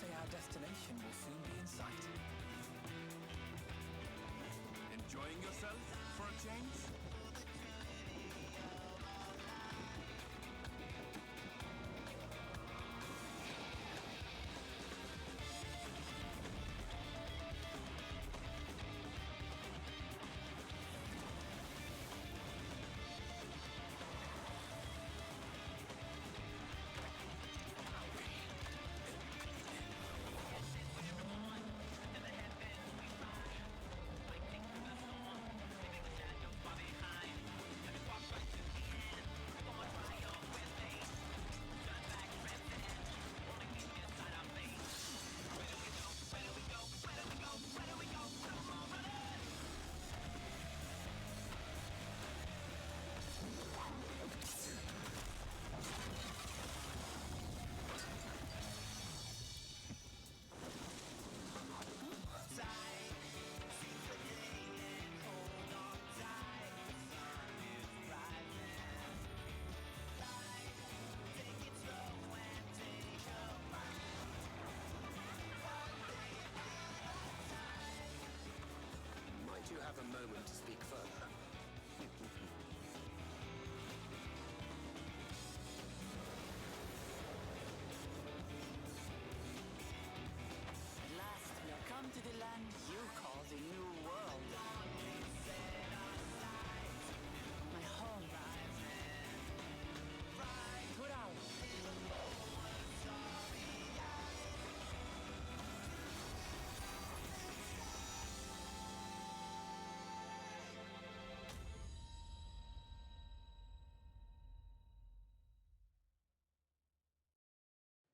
say our destination will soon be in sight. Enjoying yourself for a change? Might you have a moment to speak further? At last, we have come to the land you call the New World. My home. Put out.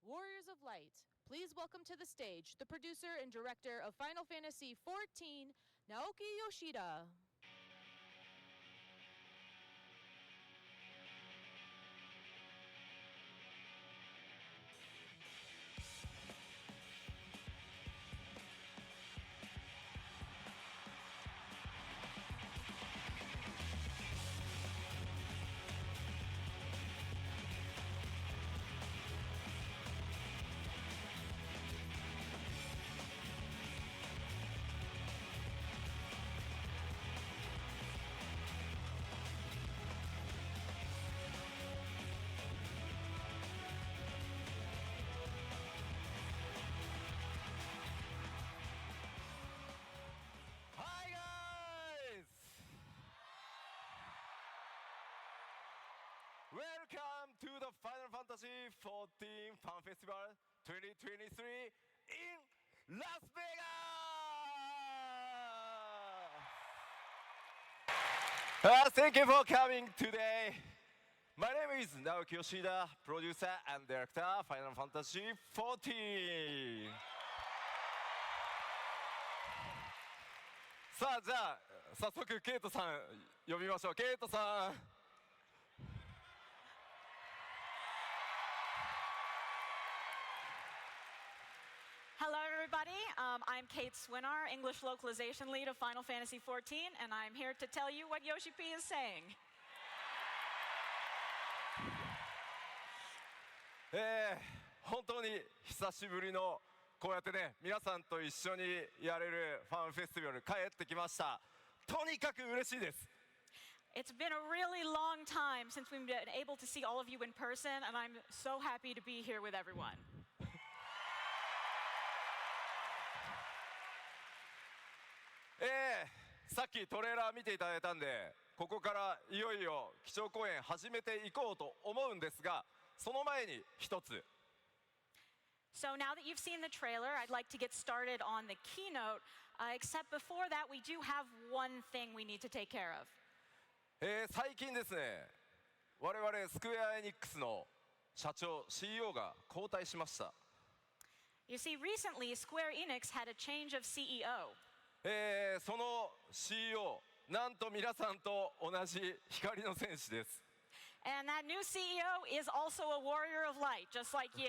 Warriors of Light, please welcome to the stage the producer and director of Final Fantasy XIV, Naoki Yoshida. Welcome to the Final Fantasy XIV Fan Festival 2023 in Las Vegas! Thank you for coming today. My name is Naoki Yoshida, producer and director Final Fantasy XIV. さあ、じゃあ早速ケイトさん呼びましょう。ケイトさん。Hello, everybody. I'm Kate Swinar, English localization lead of Final Fantasy XIV, and I'm here to tell you what Yoshi P is saying. 本当に久しぶりのこうやってね、皆さんと一緒にやれるファンフェスティバル帰ってきました。とにかく嬉しいです。It's been a really long time since we've been able to see all of you in person, and I'm so happy to be here with everyone. さっきトレーラー見ていただいたんで、ここからいよいよ基調講演始めていこうと思うんですが、その前に一つ。So now that you've seen the trailer, I'd like to get started on the keynote, except before that, we do have one thing we need to take care of. 最近ですね、我々スクエア・エニックスの社長 CEO が交代しました。You see, recently, Square Enix had a change of CEO. その CEO、なんと皆さんと同じ光の戦士です。And that new CEO is also a warrior of light, just like you.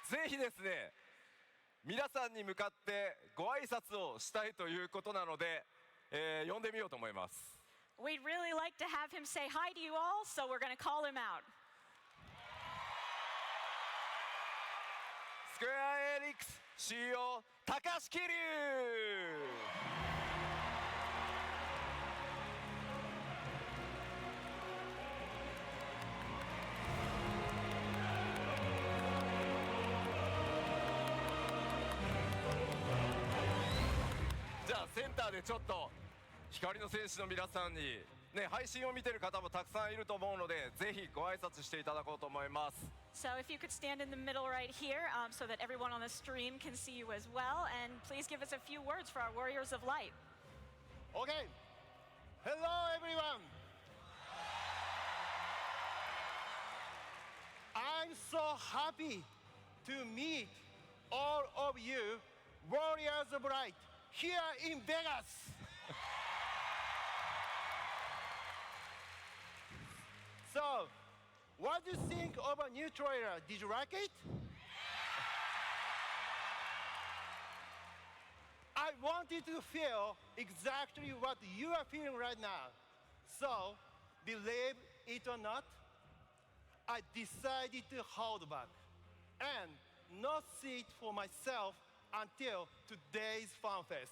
ぜひですね、皆さんに向かってご挨拶をしたいということなので、呼んでみようと思います。We'd really like to have him say hi to you all, so we're going to call him out. スクエアエニックス CEO 高橋桐生。じゃあセンターでちょっと光の戦士の皆さんに、ね、配信を見てる方もたくさんいると思うので、ぜひご挨拶していただこうと思います。 So if you could stand in the middle right here so that everyone on the stream can see you as well, and please give us a few words for our Warriors of Light. Okay. Hello, everyone. I'm so happy to meet all of you, Warriors of Light, here in Vegas. So, what do you think of a new trailer? Did you like it? I wanted to feel exactly what you are feeling right now. So, believe it or not, I decided to hold back and not see it for myself until today's FanFest.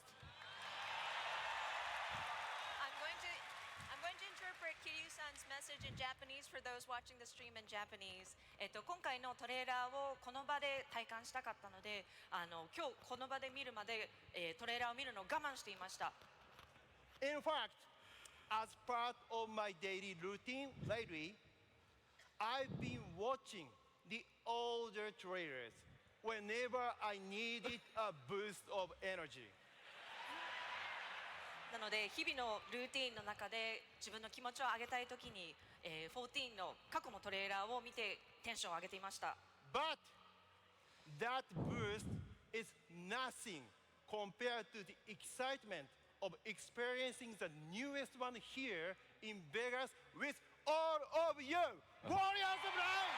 I'm going to interpret Kiryu-san's message in Japanese for those watching the stream in Japanese. 今回のトレーラーをこの場で体感したかったので、今日この場で見るまで、トレーラーを見るのを我慢していました。In fact, as part of my daily routine lately, I've been watching the older trailers whenever I needed a boost of energy. なので日々のルーティンの中で自分の気持ちを上げたいときに、14の過去のトレーラーを見てテンションを上げていました。But that boost is nothing compared to the excitement of experiencing the newest one here in Vegas with all of you, Warriors of Light!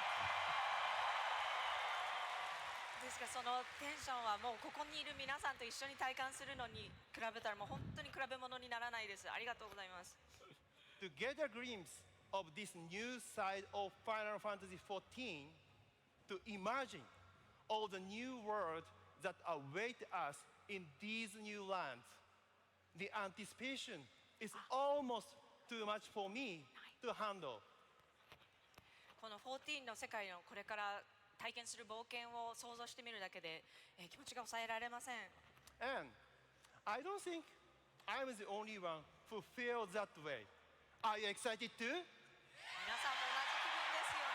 ですがそのテンションはもうここにいる皆さんと一緒に体感するのに比べたらもう本当に比べ物にならないです。ありがとうございます。To get a glimpse of this new side of Final Fantasy XIV, to imagine all the new world that await us in these new lands, the anticipation is almost too much for me to handle. この14の世界のこれから体験する冒険を想像してみるだけで、気持ちが抑えられません。And I don't think I'm the only one who feels that way. Are you excited too? 皆さんも同じ気分ですよ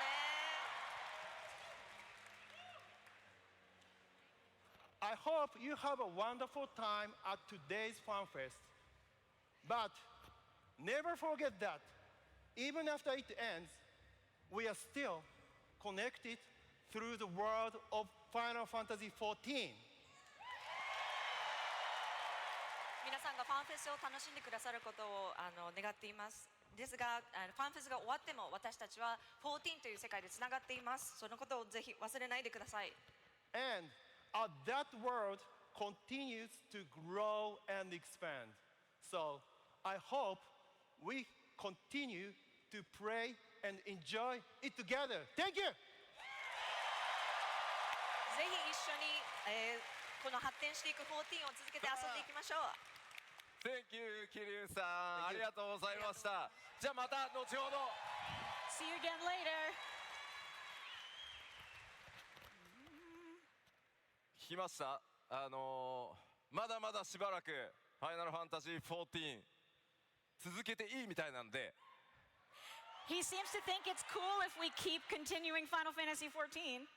ね。I hope you have a wonderful time at today's FanFest. But never forget that even after it ends, we are still connected through the world of Final Fantasy XIV. 皆さんがファンフェスを楽しんでくださることを願っています。ですが、ファンフェスが終わっても私たちは14という世界でつながっています。そのことをぜひ忘れないでください。And that world continues to grow and expand. So I hope we continue to pray and enjoy it together. Thank you! ぜひ一緒に、この発展していく14を続けて遊んでいきましょう。Thank you 桐生さん、ありがとうございました。じゃあまた後ほど。 See you again later. 聞きました。まだまだしばらくファイナルファンタジー14続けていいみたいなんで。He seems to think it's cool if we keep continuing Final Fantasy XIV.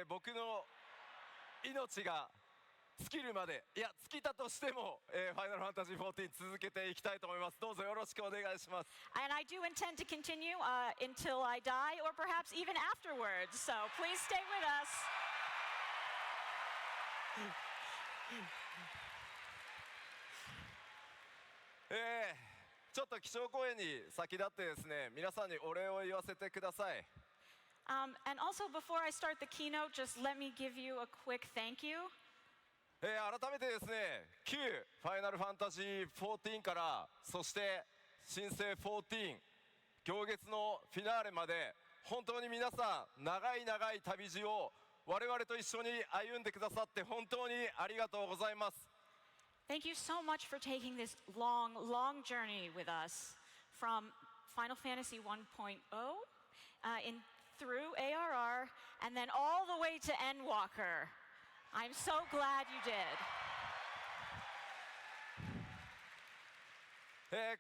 僕の命が尽きるまで、いや尽きたとしても、ファイナルファンタジー14続けていきたいと思います。どうぞよろしくお願いします。 And I do intend to continue until I die or perhaps even afterwards. So please stay with us. ちょっと基調講演に先立ってですね、皆さんにお礼を言わせてください。And also, before I start the keynote, just let me give you a quick thank you. 改めてですね、旧ファイナルファンタジー14から、そして新生14、行月のフィナーレまで、本当に皆さん、長い長い旅路を我々と一緒に歩んでくださって本当にありがとうございます。 Thank you so much for taking this long, long journey with us from Final Fantasy 1.0 through ARR and then all the way to Endwalker. I'm so glad you did.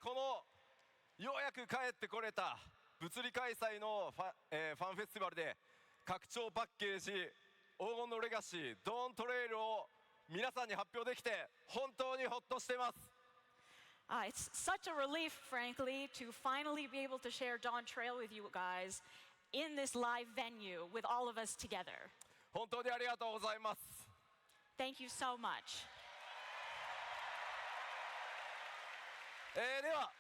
このようやく帰ってこれた物理開催のファンフェスティバルで拡張パッケージ黄金のレガシードーントレイルを皆さんに発表できて本当にほっとしています。 It's such a relief, frankly, to finally be able to share Dawn Trail with you guys in this live venue with all of us together. 本当にありがとうございます。 Thank you so much. では、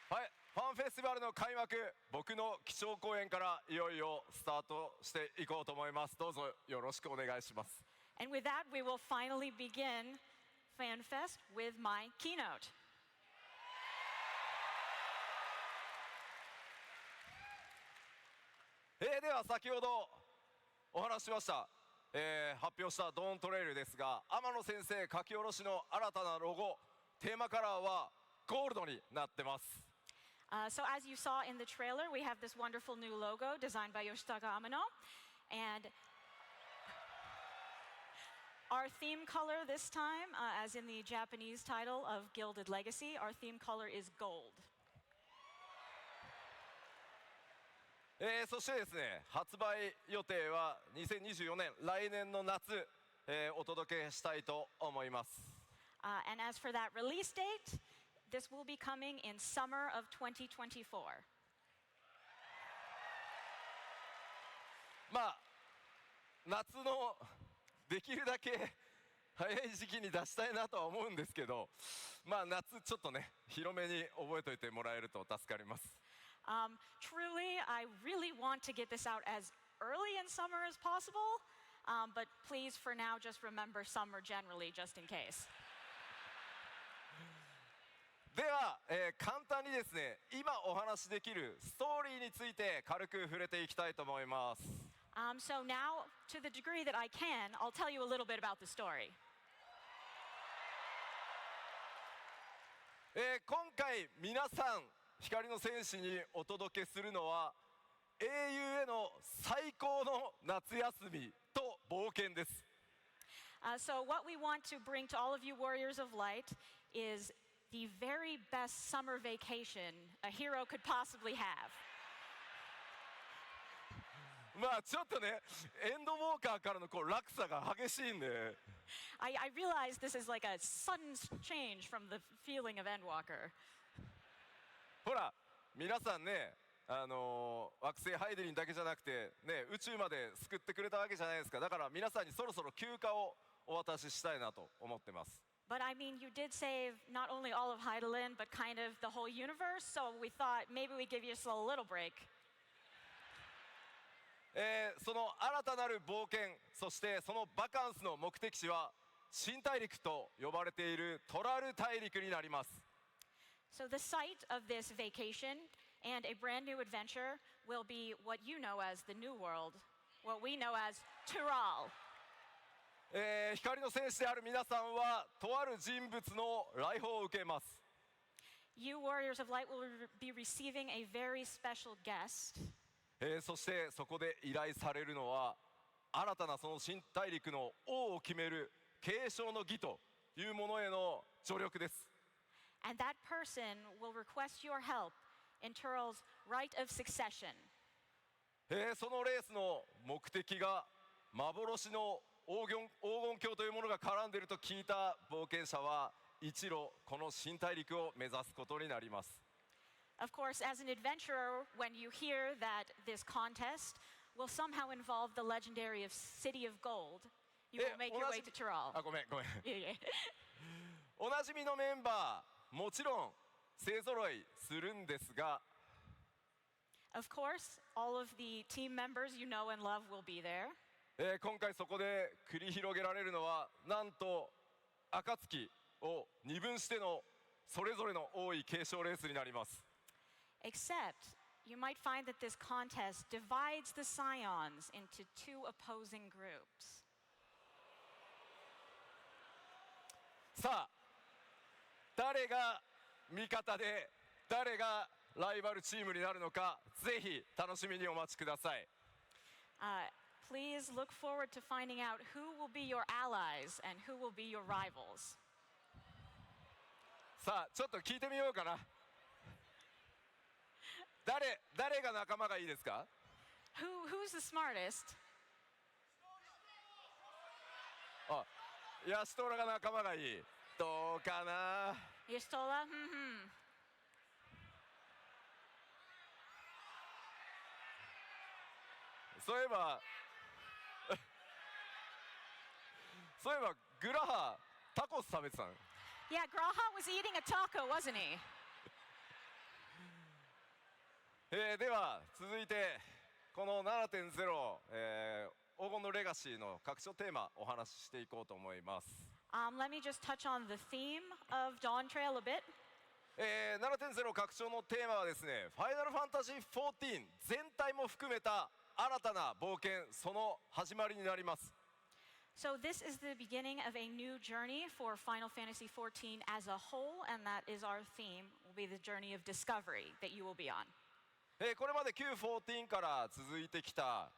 はい、ファンフェスティバルの開幕、僕の基調講演からいよいよスタートしていこうと思います。どうぞよろしくお願いします。 And with that, we will finally begin FanFest with my keynote. では先ほどお話ししました、発表したドーントレイルですが、天野先生書き下ろしの新たなロゴ、テーマカラーはゴールドになってます。 So as you saw in the trailer, we have this wonderful new logo designed by Yoshitaka Amano. And our theme color this time, as in the Japanese title of Gilded Legacy, our theme color is gold. そしてですね、発売予定は2024年、来年の夏、お届けしたいと思います。 And as for that release date, this will be coming in summer of 2024. まあ、夏のできるだけ早い時期に出したいなとは思うんですけど、まあ夏ちょっとね、広めに覚えておいてもらえると助かります。 Truly, I really want to get this out as early in summer as possible, but please, for now, just remember summer generally, just in case. では、簡単にですね、今お話しできるストーリーについて軽く触れていきたいと思います。 So now, to the degree that I can, I'll tell you a little bit about the story. 今回皆さん光の戦士にお届けするのは英雄への最高の夏休みと冒険です。 So what we want to bring to all of you warriors of light is the very best summer vacation a hero could possibly have. まあちょっとね、エンドウォーカーからのこう落差が激しいんで、 I realize this is like a sudden change from the feeling of Endwalker. ほら皆さんね、惑星ハイデリンだけじゃなくてね、宇宙まで救ってくれたわけじゃないですか。だから皆さんにそろそろ休暇をお渡ししたいなと思ってます。 But I mean, you did save not only all of Heidelin, but kind of the whole universe, so we thought maybe we'd give you just a little break. その新たなる冒険、そしてそのバカンスの目的地は新大陸と呼ばれているトラル大陸になります。 So the site of this vacation and a brand new adventure will be what you know as the New World, what we know as Tural. 光の戦士である皆さんはとある人物の来訪を受けます。 You warriors of light will be receiving a very special guest. そしてそこで依頼されるのは新たなその新大陸の王を決める継承の儀というものへの助力です。 And that person will request your help in Tural's right of succession. そのレースの目的が幻の黄金鏡というものが絡んでいると聞いた冒険者は一路この新大陸を目指すことになります。 Of course, as an adventurer, when you hear that this contest will somehow involve the legendary City of Gold, you will make your way to Tural. あ、ごめん。 Yeah, yeah. おなじみのメンバーもちろん勢ぞろいするんですが、 Of course, all of the team members you know and love will be there. 今回そこで繰り広げられるのはなんと暁を二分してのそれぞれの王位継承レースになります。 Except you might find that this contest divides the scions into two opposing groups. さあ、誰が味方で誰がライバルチームになるのか、ぜひ楽しみにお待ちください。Please look forward to finding out who will be your allies and who will be your rivals. さあ、ちょっと聞いてみようかな。誰が仲間がいいですか？ Who's the smartest? あ、ヤシトラが仲間がいい。どうかな。Yestola?そういえばグラハタコス食べてたの。Yeah, Graha was eating a taco, wasn't he? では続いてこの 7.0、黄金のレガシーの拡張テーマお話ししていこうと思います。Let me just touch on the theme of Dawn Trail a bit. 7.0 拡張のテーマはですね、ファイナルファンタジー14全体も含めた新たな冒険、その始まりになります。So this is the beginning of a new journey for Final Fantasy XIV as a whole, and that is our theme, will be the journey of discovery that you will be on. これまで Q14 から続いてきた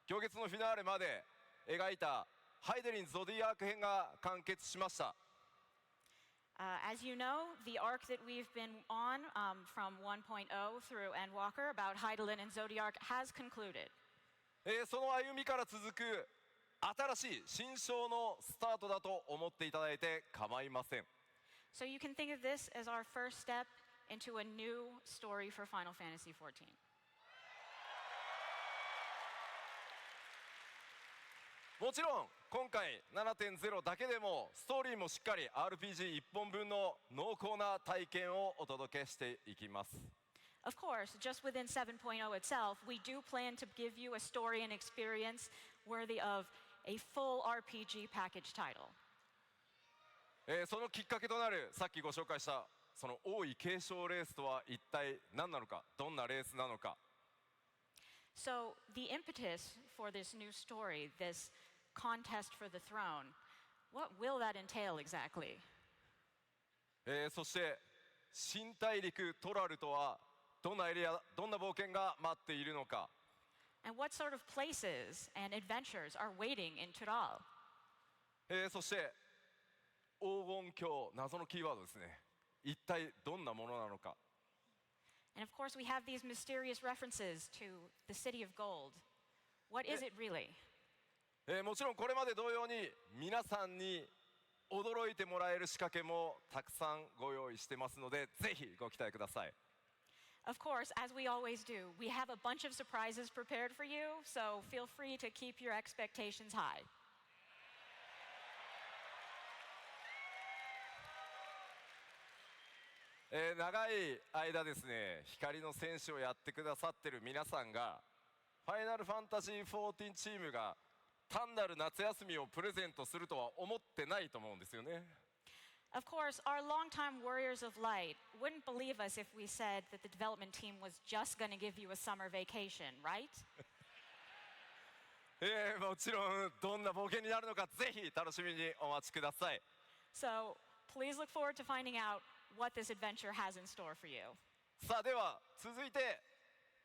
行月のフィナーレまで描いたハイデリン・ゾディアーク編が完結しました。As you know, the arc that we've been on from 1.0 through Endwalker about Hydaelyn and Zodiac has concluded. その歩みから続く新しい新章のスタートだと思っていただいて構いません。So you can think of this as our first step into a new story for Final Fantasy XIV. もちろん今回 7.0 だけでもストーリーもしっかり RPG1 本分の濃厚な体験をお届けしていきます。Of course, just within 7.0 itself, we do plan to give you a story and experience worthy of a full RPG package title. そのきっかけとなるさっきご紹介したその王位継承レースとは一体何なのか、どんなレースなのか。So the impetus for this new story, this contest for the throne, what will that entail exactly? そして新大陸トラルとはどんなエリア、どんな冒険が待っているのか。And what sort of places and adventures are waiting in Tural? そして黄金鏡、謎のキーワードですね。一体どんなものなのか。And of course, we have these mysterious references to the City of Gold. What is it really? もちろんこれまで同様に皆さんに驚いてもらえる仕掛けもたくさんご用意してますので、ぜひご期待ください。Of course, as we always do, we have a bunch of surprises prepared for you, so feel free to keep your expectations high. 長い間ですね、光の戦士をやってくださってる皆さんがファイナルファンタジー14チームが単なる夏休みをプレゼントするとは思ってないと思うんですよね。Of course, our longtime warriors of light wouldn't believe us if we said that the development team was just going to give you a summer vacation, right? もちろんどんな冒険になるのかぜひ楽しみにお待ちください。 So please look forward to finding out what this adventure has in store for you. さあでは続いて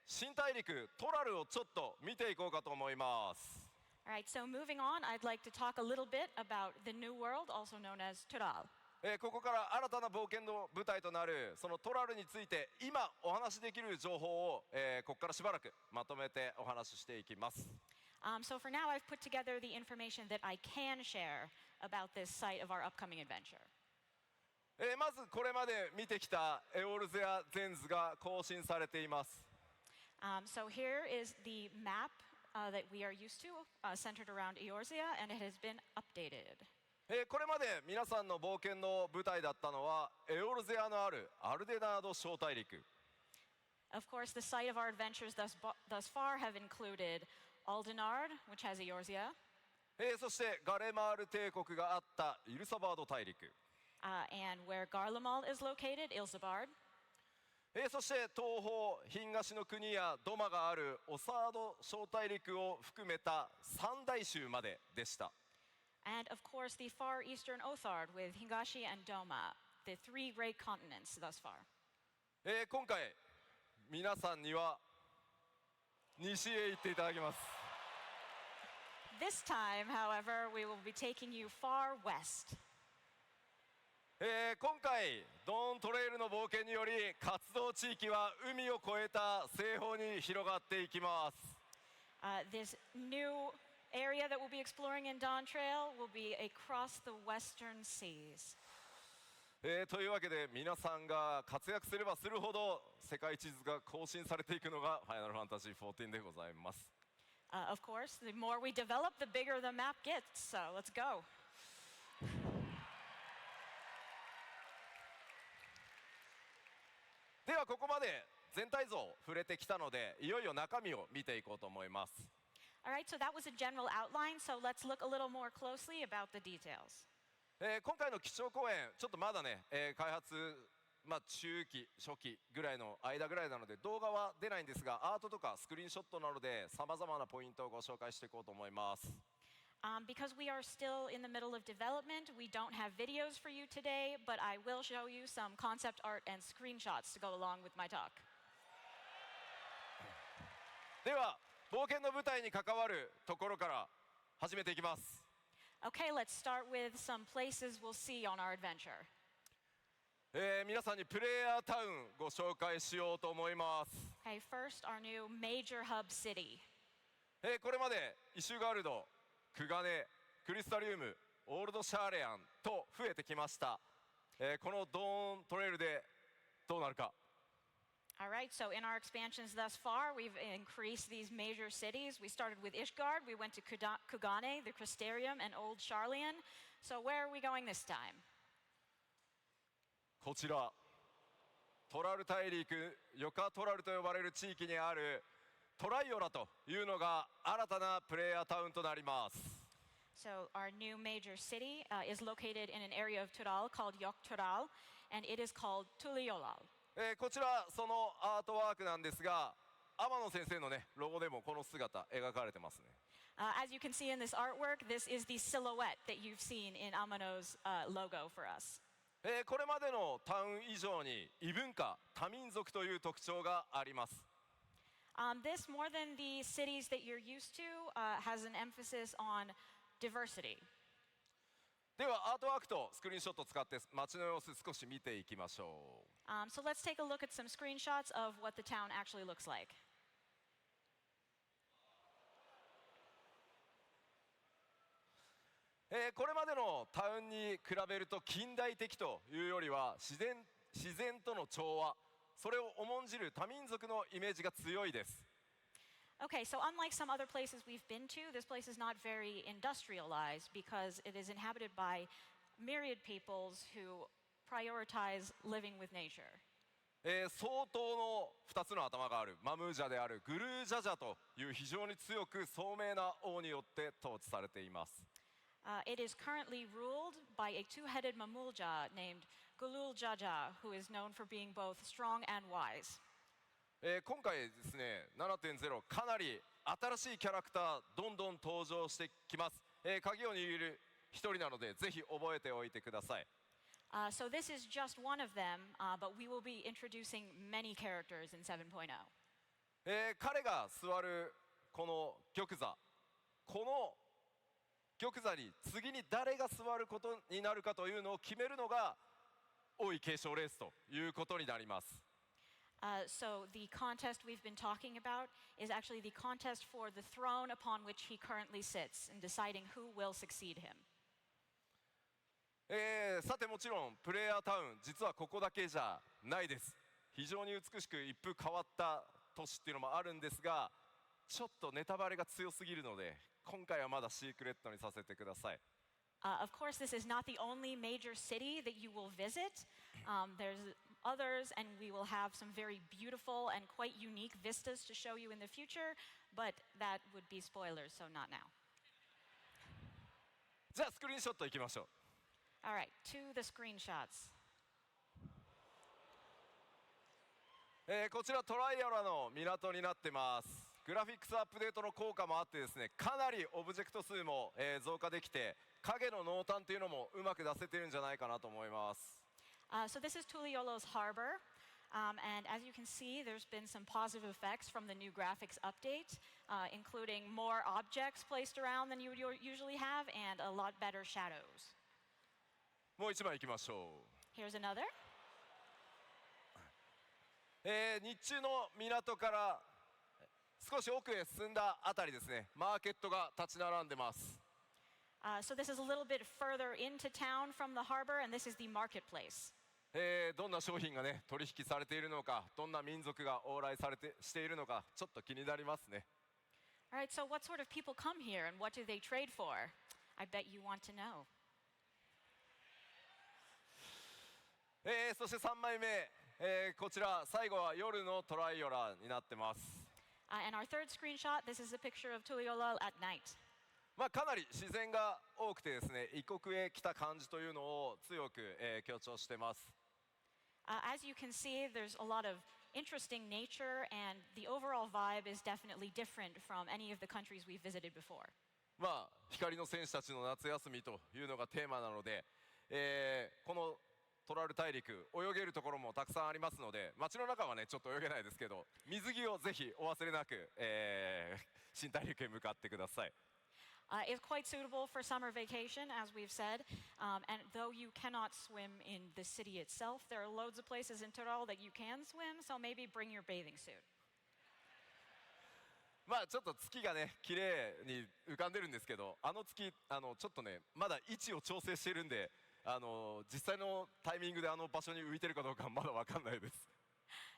新大陸トラルをちょっと見ていこうかと思います。 All right, so moving on, I'd like to talk a little bit about the New World, also known as Tural. ここから新たな冒険の舞台となるそのトラルについて今お話しできる情報を、ここからしばらくまとめてお話ししていきます。So for now, I've put together the information that I can share about this site of our upcoming adventure. まずこれまで見てきたエオルゼアゼンズが更新されています。So here is the map that we are used to, centered around Eorzea, and it has been updated. これまで皆さんの冒険の舞台だったのはエオルゼアのあるアルデナード小大陸。 Of course, the site of our adventures thus far have included Aldenard, which has Eorzea, そしてガレマール帝国があったイルサバード大陸。 and where Garlemald is located, Ilsabard. そして東方東の国や土間があるオサード小大陸を含めた三大洲まででした。 And of course, the far eastern Othard with Hingashi and Doma, the three great continents thus far. 今回皆さんには西へ行っていただきます。 This time, however, we will be taking you far west. 今回ドーントレイルの冒険により活動地域は海を越えた西方に広がっていきます。 This new area that we'll be exploring in Dawn Trail will be across the western seas. というわけで皆さんが活躍すればするほど世界地図が更新されていくのがファイナルファンタジー14でございます。 Of course, the more we develop, the bigger the map gets. So let's go. ではここまで全体像触れてきたのでいよいよ中身を見ていこうと思います。 All right, so that was a general outline. So let's look a little more closely about the details. 今回の基調講演ちょっとまだね、開発、中期初期ぐらいの間ぐらいなので動画は出ないんですがアートとかスクリーンショットなどでさまざまなポイントをご紹介していこうと思います。 Because we are still in the middle of development, we don't have videos for you today, but I will show you some concept art and screenshots to go along with my talk. では冒険の舞台に関わるところから始めていきます。 Okay, let's start with some places we'll see on our adventure. 皆さんにプレイヤータウンご紹介しようと思います。 Okay, first, our new major hub city. これまでイシュガルド、クガネ、クリスタリウム、オールドシャーレアンと増えてきました。このドーントレイルでどうなるか。 All right, so in our expansions thus far, we've increased these major cities. We started with Ishgard, we went to Kugane, the Crystarium, and Old Charlian. So where are we going this time? こちらトラル大陸ヨカトラルと呼ばれる地域にあるトライオラというのが新たなプレイヤータウンとなります。 So our new major city is located in an area of Tural called Yok Tural, and it is called Tuliolal. こちらそのアートワークなんですが天野先生のねロゴでもこの姿描かれてますね。 As you can see in this artwork, this is the silhouette that you've seen in Amano's logo for us. これまでのタウン以上に異文化多民族という特徴があります。 This, more than the cities that you're used to, has an emphasis on diversity. ではアートワークとスクリーンショットを使って街の様子少し見ていきましょう。 So let's take a look at some screenshots of what the town actually looks like. これまでのタウンに比べると近代的というよりは自然との調和それを重んじる多民族のイメージが強いです。 Okay, so unlike some other places we've been to, this place is not very industrialized because it is inhabited by myriad peoples who prioritize living with nature. 相当の2つの頭があるマムージャであるグルージャジャという非常に強く聡明な王によって統治されています。 It is currently ruled by a two-headed Mamulja named Gulul Jaja, who is known for being both strong and wise. 今回ですね 7.0 かなり新しいキャラクターどんどん登場してきます。鍵を握る一人なのでぜひ覚えておいてください。 So this is just one of them, but we will be introducing many characters in 7.0. 彼が座るこの玉座この玉座に次に誰が座ることになるかというのを決めるのが王位継承レースということになります。 So the contest we've been talking about is actually the contest for the throne upon which he currently sits and deciding who will succeed him. さてもちろんプレイヤータウン実はここだけじゃないです。非常に美しく一風変わった都市っていうのもあるんですがちょっとネタバレが強すぎるので今回はまだシークレットにさせてください。 Of course, this is not the only major city that you will visit. There's others, and we will have some very beautiful and quite unique vistas to show you in the future, but that would be spoilers, so not now. じゃあスクリーンショットいきましょう。 All right, to the screenshots. こちらトライアラの港になってます。グラフィックスアップデートの効果もあってですね、かなりオブジェクト数も、増加できて、影の濃淡というのもうまく出せてるんじゃないかなと思います。So this is Tuliolo's harbor. And as you can see, there's been some positive effects from the new graphics update, including more objects placed around than you would usually have and a lot better shadows. もう一枚いきましょう。 Here's another. 日中の港から少し奥へ進んだあたりですね、マーケットが立ち並んでます。So this is a little bit further into town from the harbor, and this is the marketplace. どんな商品がね取引されているのか、どんな民族が往来しているのか、ちょっと気になりますね。 All right, so what sort of people come here and what do they trade for? I bet you want to know. そして3枚目、こちら最後は夜のトライオラになってます。And our third screenshot, this is a picture of Tuliolo at night. まあかなり自然が多くてですね、異国へ来た感じというのを強く、強調してます。As you can see, there's a lot of interesting nature, and the overall vibe is definitely different from any of the countries we've visited before. まあ光の戦士たちの夏休みというのがテーマなので、このトラル大陸泳げるところもたくさんありますので、街の中はねちょっと泳げないですけど、水着をぜひお忘れなく、新大陸へ向かってください。It's quite suitable for summer vacation, as we've said. And though you cannot swim in the city itself, there are loads of places in Tyrol that you can swim, so maybe bring your bathing suit. まあちょっと月がね綺麗に浮かんでるんですけど、あの月ちょっとねまだ位置を調整してるんで、実際のタイミングであの場所に浮いてるかどうかまだわかんないです。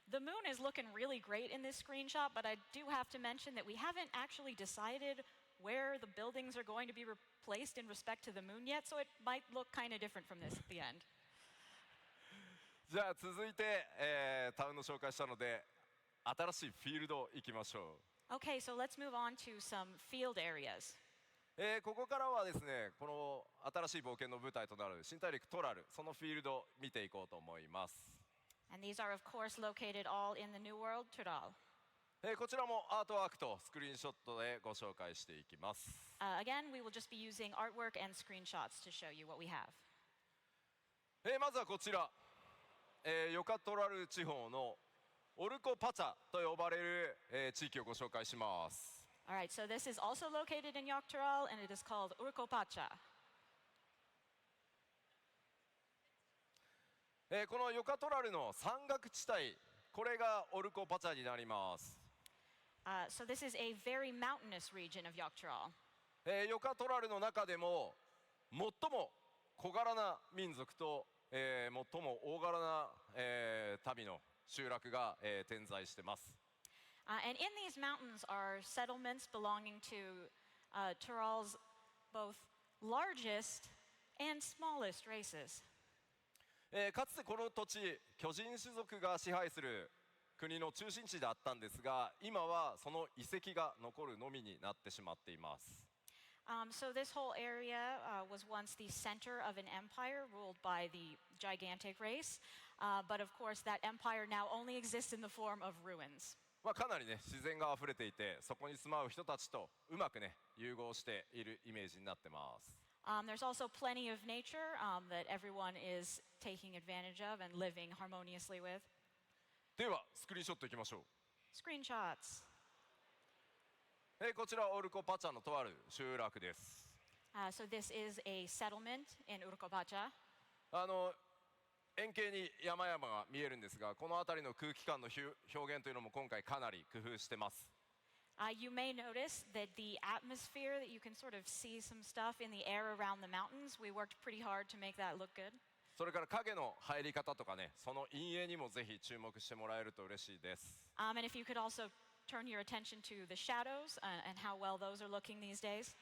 The moon is looking really great in this screenshot, but I do have to mention that we haven't actually decided where the buildings are going to be replaced in respect to the moon yet, so it might look kind of different from this at the end. じゃあ続いて、タウンの紹介したので新しいフィールド行きましょう。 Okay, so let's move on to some field areas. ここからはですね、この新しい冒険の舞台となる新大陸トラル、そのフィールドを見ていこうと思います。 And these are, of course, located all in the New World, Tyrol. こちらもアートワークとスクリーンショットでご紹介していきます。Again, we will just be using artwork and screenshots to show you what we have. まずはこちら、ヨカトラル地方のオルコパチャと呼ばれる、地域をご紹介します。 All right, so this is also located in Yok Tyrol, and it is called Urkopacha. このヨカトラルの山岳地帯、これがオルコパチャになります。 So this is a very mountainous region of Yok Tyrol. ヨカトラルの中でも最も小柄な民族と、最も大柄な、民の集落が、点在してます。 And in these mountains are settlements belonging to Tyrol's both largest and smallest races. かつてこの土地、巨人種族が支配する国の中心地であったんですが、今はその遺跡が残るのみになってしまっています。 So this whole area was once the center of an empire ruled by the gigantic race, but of course that empire now only exists in the form of ruins. まあかなりね自然があふれていて、そこに住まう人たちとうまくね融合しているイメージになってます。 There's also plenty of nature that everyone is taking advantage of and living harmoniously with. ではスクリーンショットいきましょう。 Screenshots. こちらオルコパチャのとある集落です。 So this is a settlement in Urkopacha. 円形に山々が見えるんですが、この辺りの空気感の表現というのも今回かなり工夫してます。 You may notice that the atmosphere, that you can sort of see some stuff in the air around the mountains. We worked pretty hard to make that look good. それから影の入り方とかね、その陰影にもぜひ注目してもらえると嬉しいです。And if you could also turn your attention to the shadows and how well those are looking these days.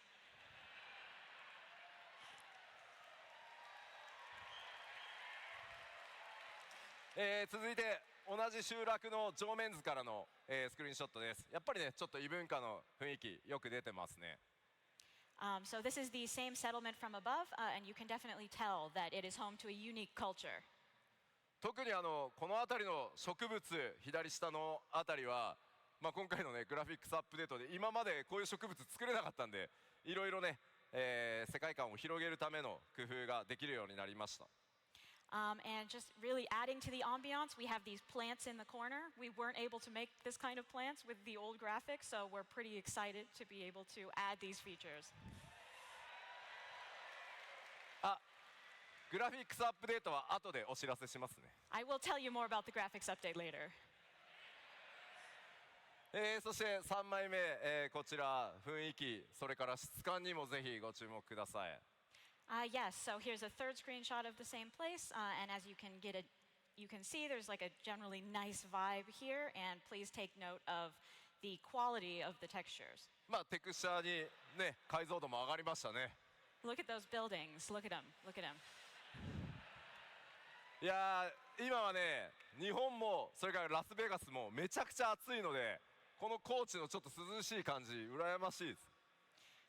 続いて同じ集落の正面図からの、スクリーンショットです。やっぱりねちょっと異文化の雰囲気よく出てますね。So this is the same settlement from above, and you can definitely tell that it is home to a unique culture. 特にこの辺りの植物左下の辺りは、まあ、今回のねグラフィックスアップデートで今までこういう植物作れなかったんでいろいろね、世界観を広げるための工夫ができるようになりました。And just really adding to the ambiance, we have these plants in the corner. We weren't able to make this kind of plants with the old graphics, so we're pretty excited to be able to add these features. グラフィックスアップデートは後でお知らせしますね。I will tell you more about the graphics update later. そして3枚目、こちら雰囲気それから質感にもぜひご注目ください。Yes, so here's a third screenshot of the same place, and as you can see there's like a generally nice vibe here, and please take note of the quality of the textures. まあテクスチャーにね解像度も上がりましたね。Look at those buildings. Look at them. Look at them. いやー今はね日本もそれからラスベガスもめちゃくちゃ暑いのでこの高地のちょっと涼しい感じ羨ましいです。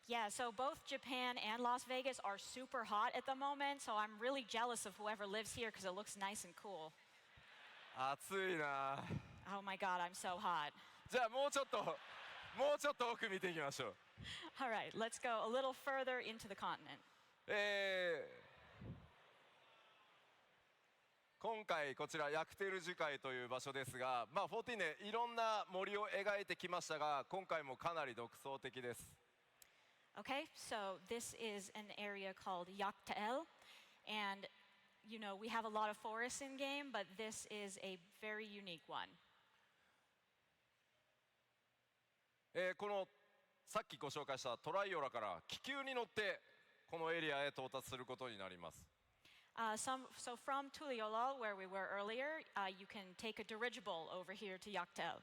Yeah, so both Japan and Las Vegas are super hot at the moment, so I'm really jealous of whoever lives here because it looks nice and cool. 暑いな。 Oh my god, I'm so hot. じゃあもうちょっと奥見ていきましょう。 All right, let's go a little further into the continent. 今回こちらヤクテル樹海という場所ですが、まあ14ねいろんな森を描いてきましたが今回もかなり独創的です。 Okay, so this is an area called Yaktael, and you know, we have a lot of forests in game, but this is a very unique one. このさっきご紹介したトライオラから気球に乗ってこのエリアへ到達することになります。So from Tuliolol, where we were earlier, you can take a dirigible over here to Yaktael.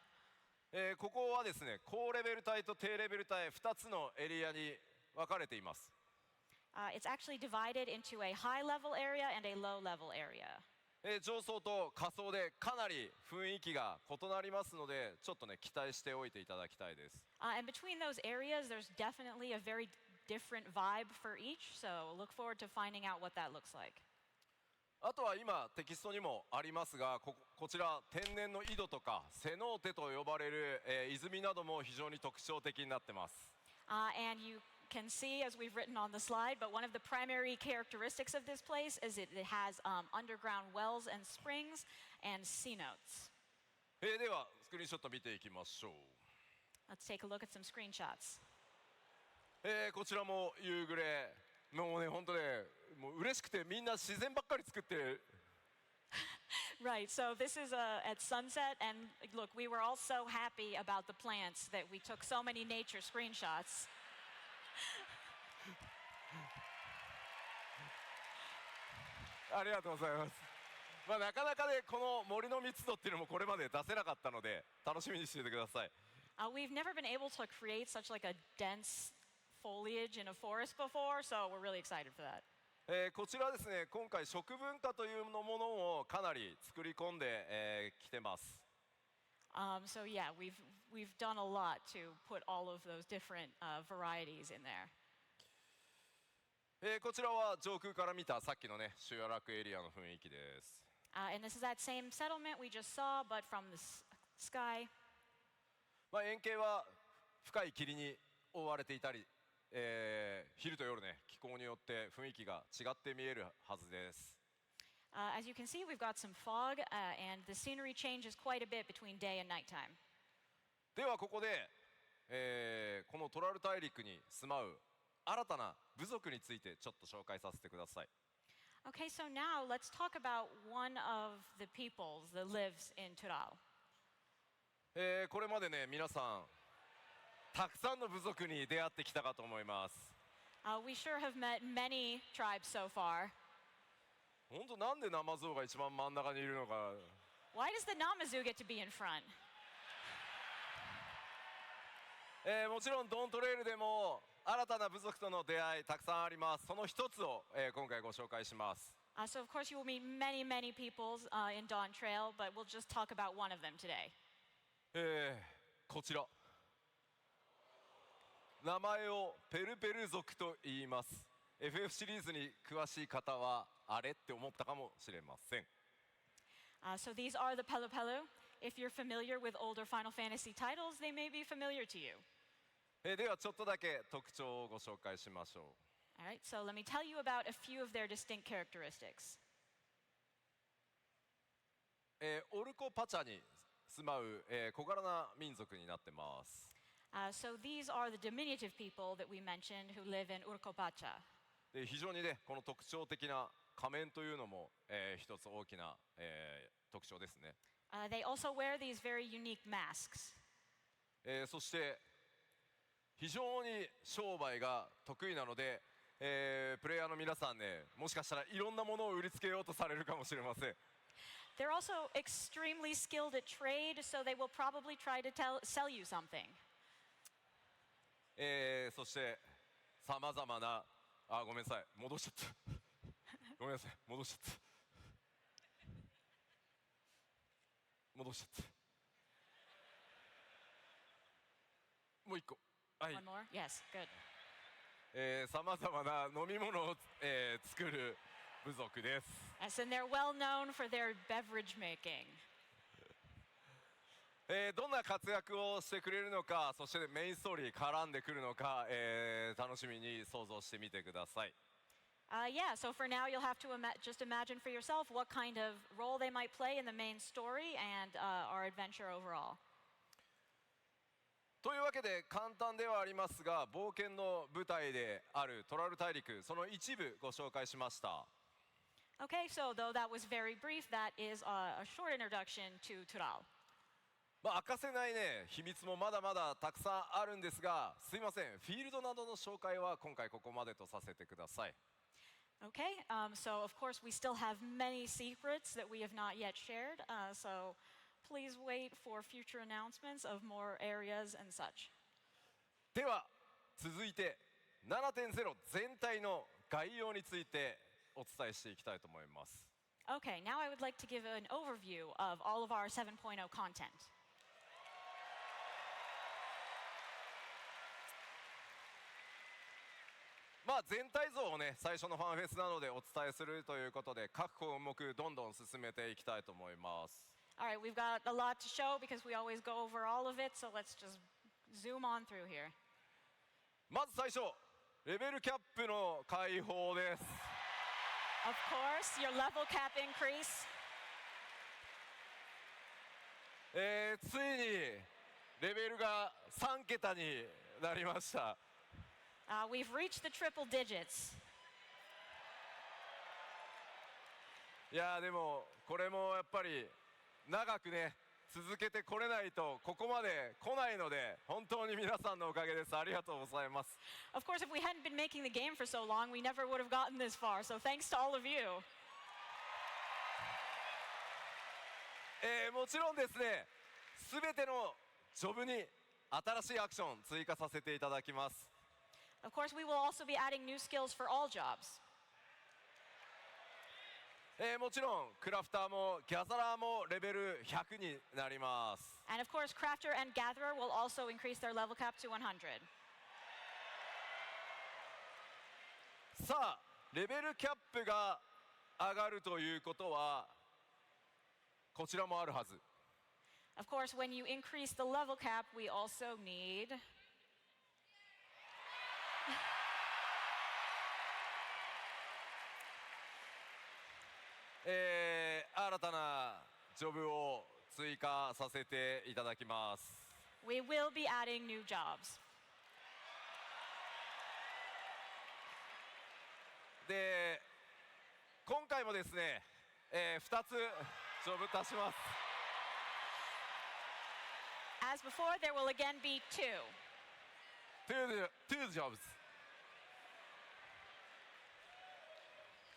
ここはですね高レベル帯と低レベル帯2つのエリアに分かれています。It's actually divided into a high level area and a low level area. 上層と下層でかなり雰囲気が異なりますのでちょっとね期待しておいていただきたいです。And between those areas, there's definitely a very different vibe for each, so look forward to finding out what that looks like. あとは今テキストにもありますがこちら天然の井戸とかセノーテと呼ばれる、泉なども非常に特徴的になってます。And you can see, as we've written on the slide, but one of the primary characteristics of this place is it has underground wells and springs and CeyNotes. ではスクリーンショット見ていきましょう。 Let's take a look at some screenshots. こちらも夕暮れもうね本当ねもう嬉しくてみんな自然ばっかり作ってる。 Right, so this is at sunset, and look, we were all so happy about the plants that we took so many nature screenshots. ありがとうございます。まあなかなかねこの森の密度っていうのもこれまで出せなかったので楽しみにしていてください。We've never been able to create such like a dense foliage in a forest before, so we're really excited for that. こちらですね今回食文化というものをかなり作り込んできてます。So yeah, we've done a lot to put all of those different varieties in there. こちらは上空から見たさっきのね集落エリアの雰囲気です。And this is that same settlement we just saw, but from the sky. まあ円形は深い霧に覆われていたり、昼と夜ね気候によって雰囲気が違って見えるはずです。As you can see, we've got some fog, and the scenery changes quite a bit between day and nighttime. ではここで、このトラル大陸に住まう新たな部族についてちょっと紹介させてください。Okay, so now let's talk about one of the peoples that lives in Tural. これまでね皆さんたくさんの部族に出会ってきたかと思います。We sure have met many tribes so far. 本当なんでナマゾウが一番真ん中にいるのか。 Why does the Namazoo get to be in front? もちろんドントレイルでも新たな部族との出会いたくさんあります。その一つを、今回ご紹介します。So of course you will meet many, many peoples in Dawn Trail, but we'll just talk about one of them today. こちら名前をペルペル族と言います。 FF シリーズに詳しい方はあれって思ったかもしれません。So these are the Pelu Pelu. If you're familiar with older Final Fantasy titles, they may be familiar to you. ではちょっとだけ特徴をご紹介しましょ All right, so let me tell you about a few of their distinct characteristics. う。オルコパチャに住まう、小柄な民族になってます。So these are the diminutive people that we mentioned who live in Urkopacha. で非常にねこの特徴的な仮面というのも、一つ大きな、特徴ですね。They also wear these very unique masks. そして非常に商売が得意なので、プレイヤーの皆さんねもしかしたらいろんなものを売りつけようとされるかもしれません。They're also extremely skilled at trade, so they will probably try to sell you something. そしてさまざまなごめんなさい戻しちゃったごめんなさい戻しちゃった戻しちゃったもう一個はい One more? Yes, good. さまざまな飲み物を、作る部族です。 Yes, and they're well known for their beverage making. どんな活躍をしてくれるのか、そしてメインストーリー絡んでくるのか、楽しみに想像してみてください。Yeah, so for now, you'll have to just imagine for yourself what kind of role they might play in the main story and our adventure overall. というわけで簡単ではありますが、冒険の舞台であるトラル大陸、その一部ご紹介しました。Okay, so though that was very brief, that is a short introduction to Tural. 明かせないね秘密もまだまだたくさんあるんですが、すいませんフィールドなどの紹介は今回ここまでとさせてください。Okay, so of course we still have many secrets that we have not yet shared, so please wait for future announcements of more areas and such. では続いて 7.0 全体の概要についてお伝えしていきたいと思います。 Okay, now I would like to give an overview of all of our 7.0 content. 全体像をね最初のファンフェスなどでお伝えするということで各項目どんどん進めていきたいと思います。 All right, we've got a lot to show because we always go over all of it, so let's just zoom on through here. まず最初レベルキャップの開放です。 Of course, your level cap increase. ついにレベルが3桁になりました。 We've reached the triple digits. いやでもこれもやっぱり長くね続けてこれないとここまで来ないので本当に皆さんのおかげです。ありがとうございます。 Of course, if we hadn't been making the game for so long, we never would have gotten this far, so thanks to all of you. もちろんですねすべてのジョブに新しいアクション追加させていただきます。 Of course, we will also be adding new skills for all jobs. もちろんクラフターもギャザラーもレベル100になります。 And of course, Crafter and Gatherer will also increase their level cap to 100. さあレベルキャップが上がるということはこちらもあるはず。 Of course, when you increase the level cap, we also need... 新たなジョブを追加させていただきます。 We will be adding new jobs. で今回もですね、2つジョブ足します。 As before, there will again be two. Two jobs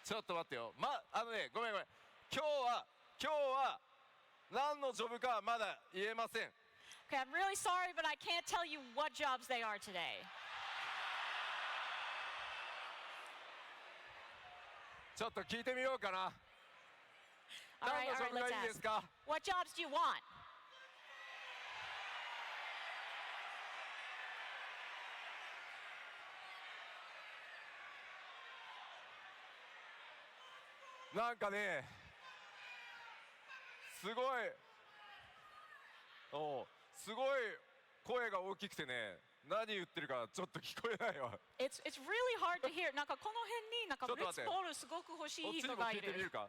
ちょっと待ってよ。ごめん。今日は何のジョブかまだ言えません。 Okay, I'm really sorry, but I can't tell you what jobs they are today. ちょっと聞いてみようかな。 All 何 right, のジョ all right, ブが let's いいです ask. か？ What jobs do you want? なんかねすごいすごい声が大きくてね、何言ってるかちょっと聞こえないわ。 It's really hard to hear. なんかこの辺になんかちょっと待ってブリッツボールすごく欲しいこっちに人がいも聞いてみるる。か。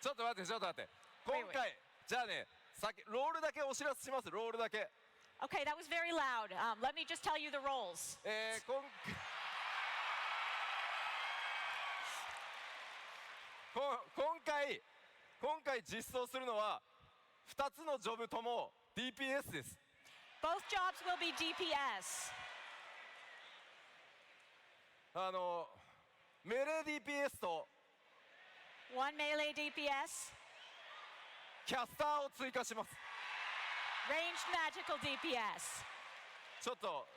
ちょっと待ってちょっと待って、今回じゃあね、ロールだけお知らせします。ロールだけ。 Okay, that was very loud. Let me just tell you the roles. 今回実装するのは2つのジョブとも DPS です。 Both jobs will be DPS. メレー DPS と One melee DPS, キャスターを追加します。 ranged magical DPS. ちょっと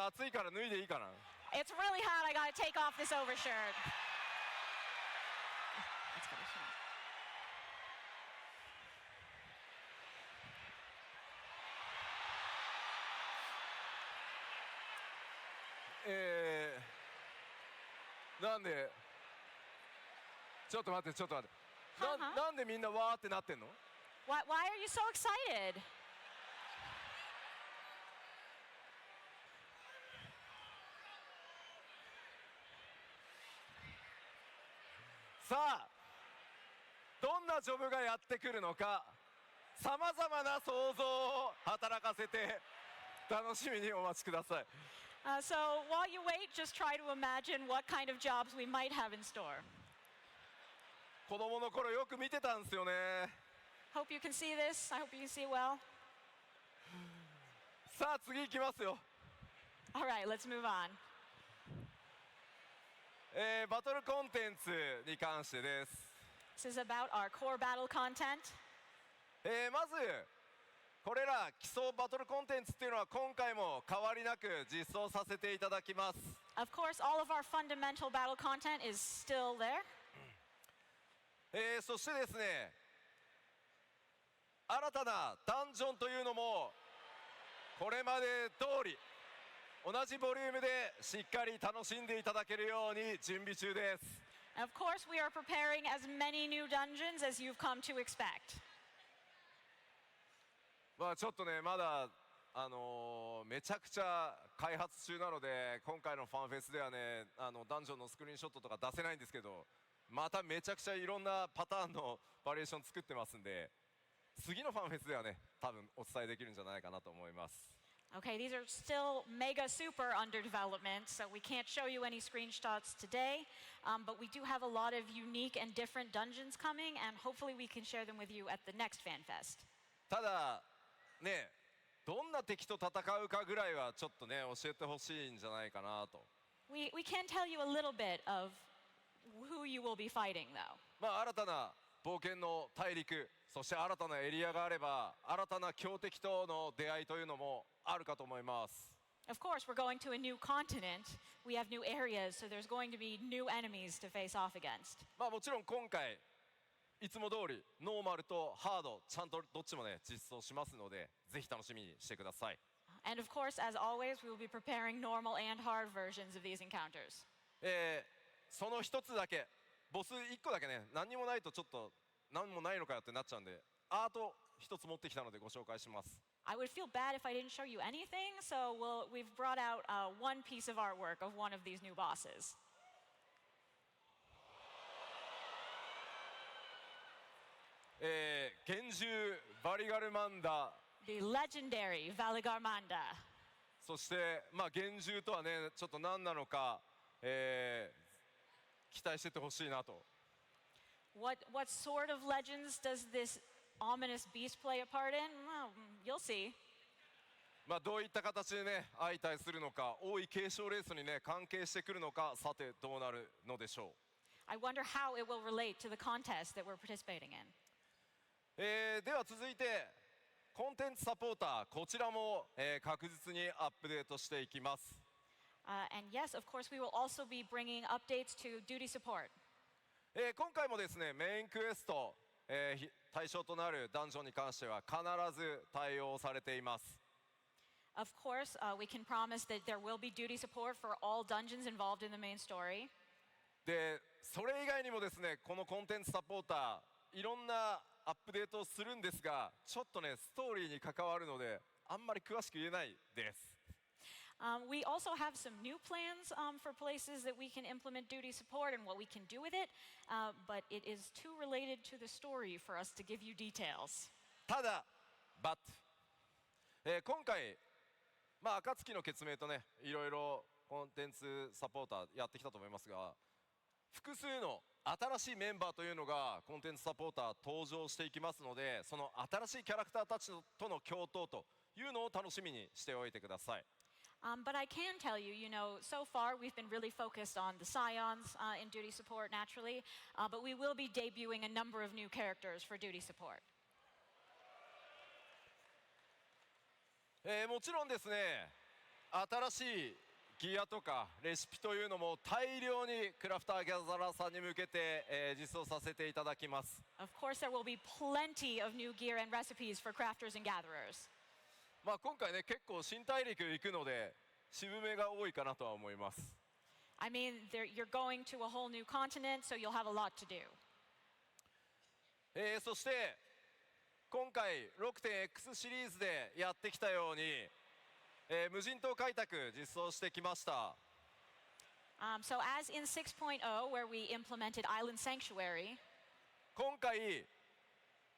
暑いから脱いでいいかな。 It's really hot. I gotta take off this overshirt. Let's go to Shima. なんでちょっと待ってちょっと待って、ははなんでみんなわーってなってんの？ Why are you so excited? さあどんなジョブがやってくるのか、さまざまな想像を働かせて楽しみにお待ちください。 So while you wait, just try to imagine what kind of jobs we might have in store. 子供の頃よく見てたんですよね。 Hope you can see this. I hope you can see it well. さあ次行きますよ。 All right, let's move on. バトルコンテンツに関してです。 This is about our core battle content. まずこれら基礎バトルコンテンツっていうのは今回も変わりなく実装させていただきます。 Of course, all of our fundamental battle content is still there. そしてですね、新たなダンジョンというのもこれまで通り同じボリュームでしっかり楽しんでいただけるように準備中です。 Of course, we are preparing as many new dungeons as you've come to expect. ちょっとねまだめちゃくちゃ開発中なので今回のファンフェスではねダンジョンのスクリーンショットとか出せないんですけど、まためちゃくちゃいろんなパターンのバリエーション作ってますんで、次のファンフェスではね多分お伝えできるんじゃないかなと思います。 Okay, these are still mega super under development, so we can't show you any screenshots today, but we do have a lot of unique and different dungeons coming, and hopefully we can share them with you at the next FanFest. ただね、どんな敵と戦うかぐらいはちょっとね教えてほしいんじゃないかなと。 We can tell you a little bit of who you will be fighting, though. 新たな冒険の大陸、そして新たなエリアがあれば新たな強敵との出会いというのもあるかと思います。 Of course, we're going to a new continent. We have new areas, so there's going to be new enemies to face off against. もちろん今回いつも通りノーマルとハードちゃんとどっちもね実装しますので、ぜひ楽しみにしてください。 And of course, as always, we will be preparing normal and hard versions of these encounters. その一つだけ、ボス1個だけね、何にもないとちょっと何もないのかよってなっちゃうんで、アート一つ持ってきたのでご紹介します。 I would feel bad if I didn't show you anything, so we've brought out one piece of artwork of one of these new bosses. 幻獣バリガルマンダ、 The legendary Valigarmanda. そして幻獣とはねちょっと何なのか、期待しててほしいなと。 What sort of legends does this ominous beast play a part in? Well, you'll see. どういった形でね相対するのか、王位継承レースにね関係してくるのか、さてどうなるのでしょう。 I wonder how it will relate to the contest that we're participating in. では続いてコンテンツサポーター、こちらも、確実にアップデートしていきます。 And yes, of course, we will also be bringing updates to duty support. 今回もですねメインクエスト、対象となるダンジョンに関しては必ず対応されています。 Of course, we can promise that there will be duty support for all dungeons involved in the main story. でそれ以外にもですね、このコンテンツサポーターいろんなアップデートをするんですが、ちょっとねストーリーに関わるのであんまり詳しく言えないです。 We also have some new plans for places that we can implement duty support and what we can do with it, but it is too related to the story for us to give you details. ただ But、今回暁の決明とねいろいろコンテンツサポーターやってきたと思いますが、複数の新しいメンバーというのがコンテンツサポーター登場していきますので、その新しいキャラクターたちとの共闘というのを楽しみにしておいてください。 But I can tell you, so far we've been really focused on the Scions in duty support naturally, but we will be debuting a number of new characters for duty support. もちろんですね、新しいギアとかレシピというのも大量にクラフターギャザラーさんに向けて、実装させていただきます。 Of course, there will be plenty of new gear and recipes for crafters and gatherers. 今回ね結構新大陸行くので渋めが多いかなとは思います。 I mean, you're going to a whole new continent, so you'll have a lot to do. そして今回 6.X シリーズでやってきたように、無人島開拓実装してきました。 So as in 6.0, where we implemented Island Sanctuary, 今回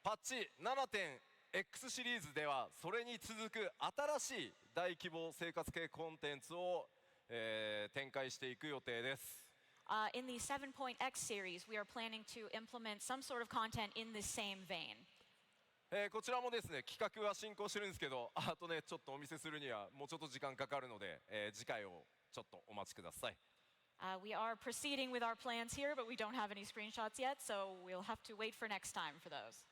パッチ 7.X シリーズではそれに続く新しい大規模生活系コンテンツを、展開していく予定です。 in the 7.x series, we are planning to implement some sort of content in the same vein. こちらもですね企画は進行してるんですけど、あとねちょっとお見せするにはもうちょっと時間かかるので、次回をちょっとお待ちください。 We are proceeding with our plans here, but we don't have any screenshots yet, so we'll have to wait for next time for those.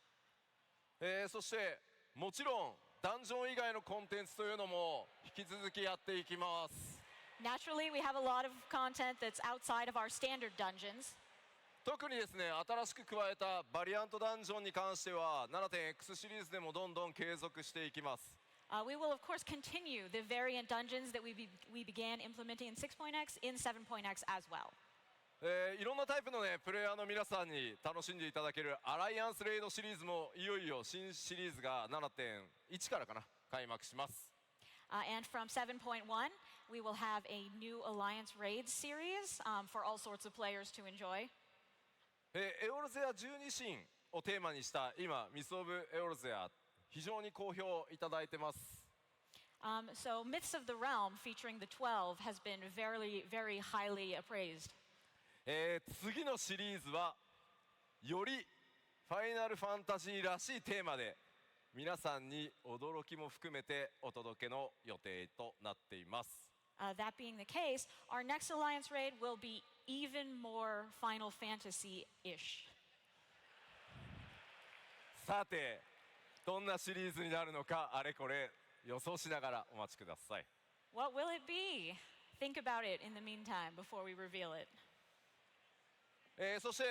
そしてもちろんダンジョン以外のコンテンツというのも引き続きやっていきます。 Naturally, we have a lot of content that's outside of our standard dungeons. 特にですね新しく加えたバリアントダンジョンに関しては 7.X シリーズでもどんどん継続していきます。 We will, of course, continue the variant dungeons that we began implementing in 6.x in 7.x as well. いろんなタイプのねプレイヤーの皆さんに楽しんでいただけるアライアンスレイドシリーズもいよいよ新シリーズが 7.1 からかな開幕します。 And from 7.1, we will have a new Alliance Raids series for all sorts of players to enjoy. エオルゼア12神をテーマにした今ミス・オブ・エオルゼア非常に好評いただいてます。 So Myths of the Realm featuring the 12 has been very, very highly appraised. 次のシリーズはよりファイナルファンタジーらしいテーマで皆さんに驚きも含めてお届けの予定となっています。 That being the case, our next Alliance Raid will be even more Final Fantasy-ish. さてどんなシリーズになるのかあれこれ予想しながらお待ちください。 What will it be? Think about it in the meantime before we reveal it. そして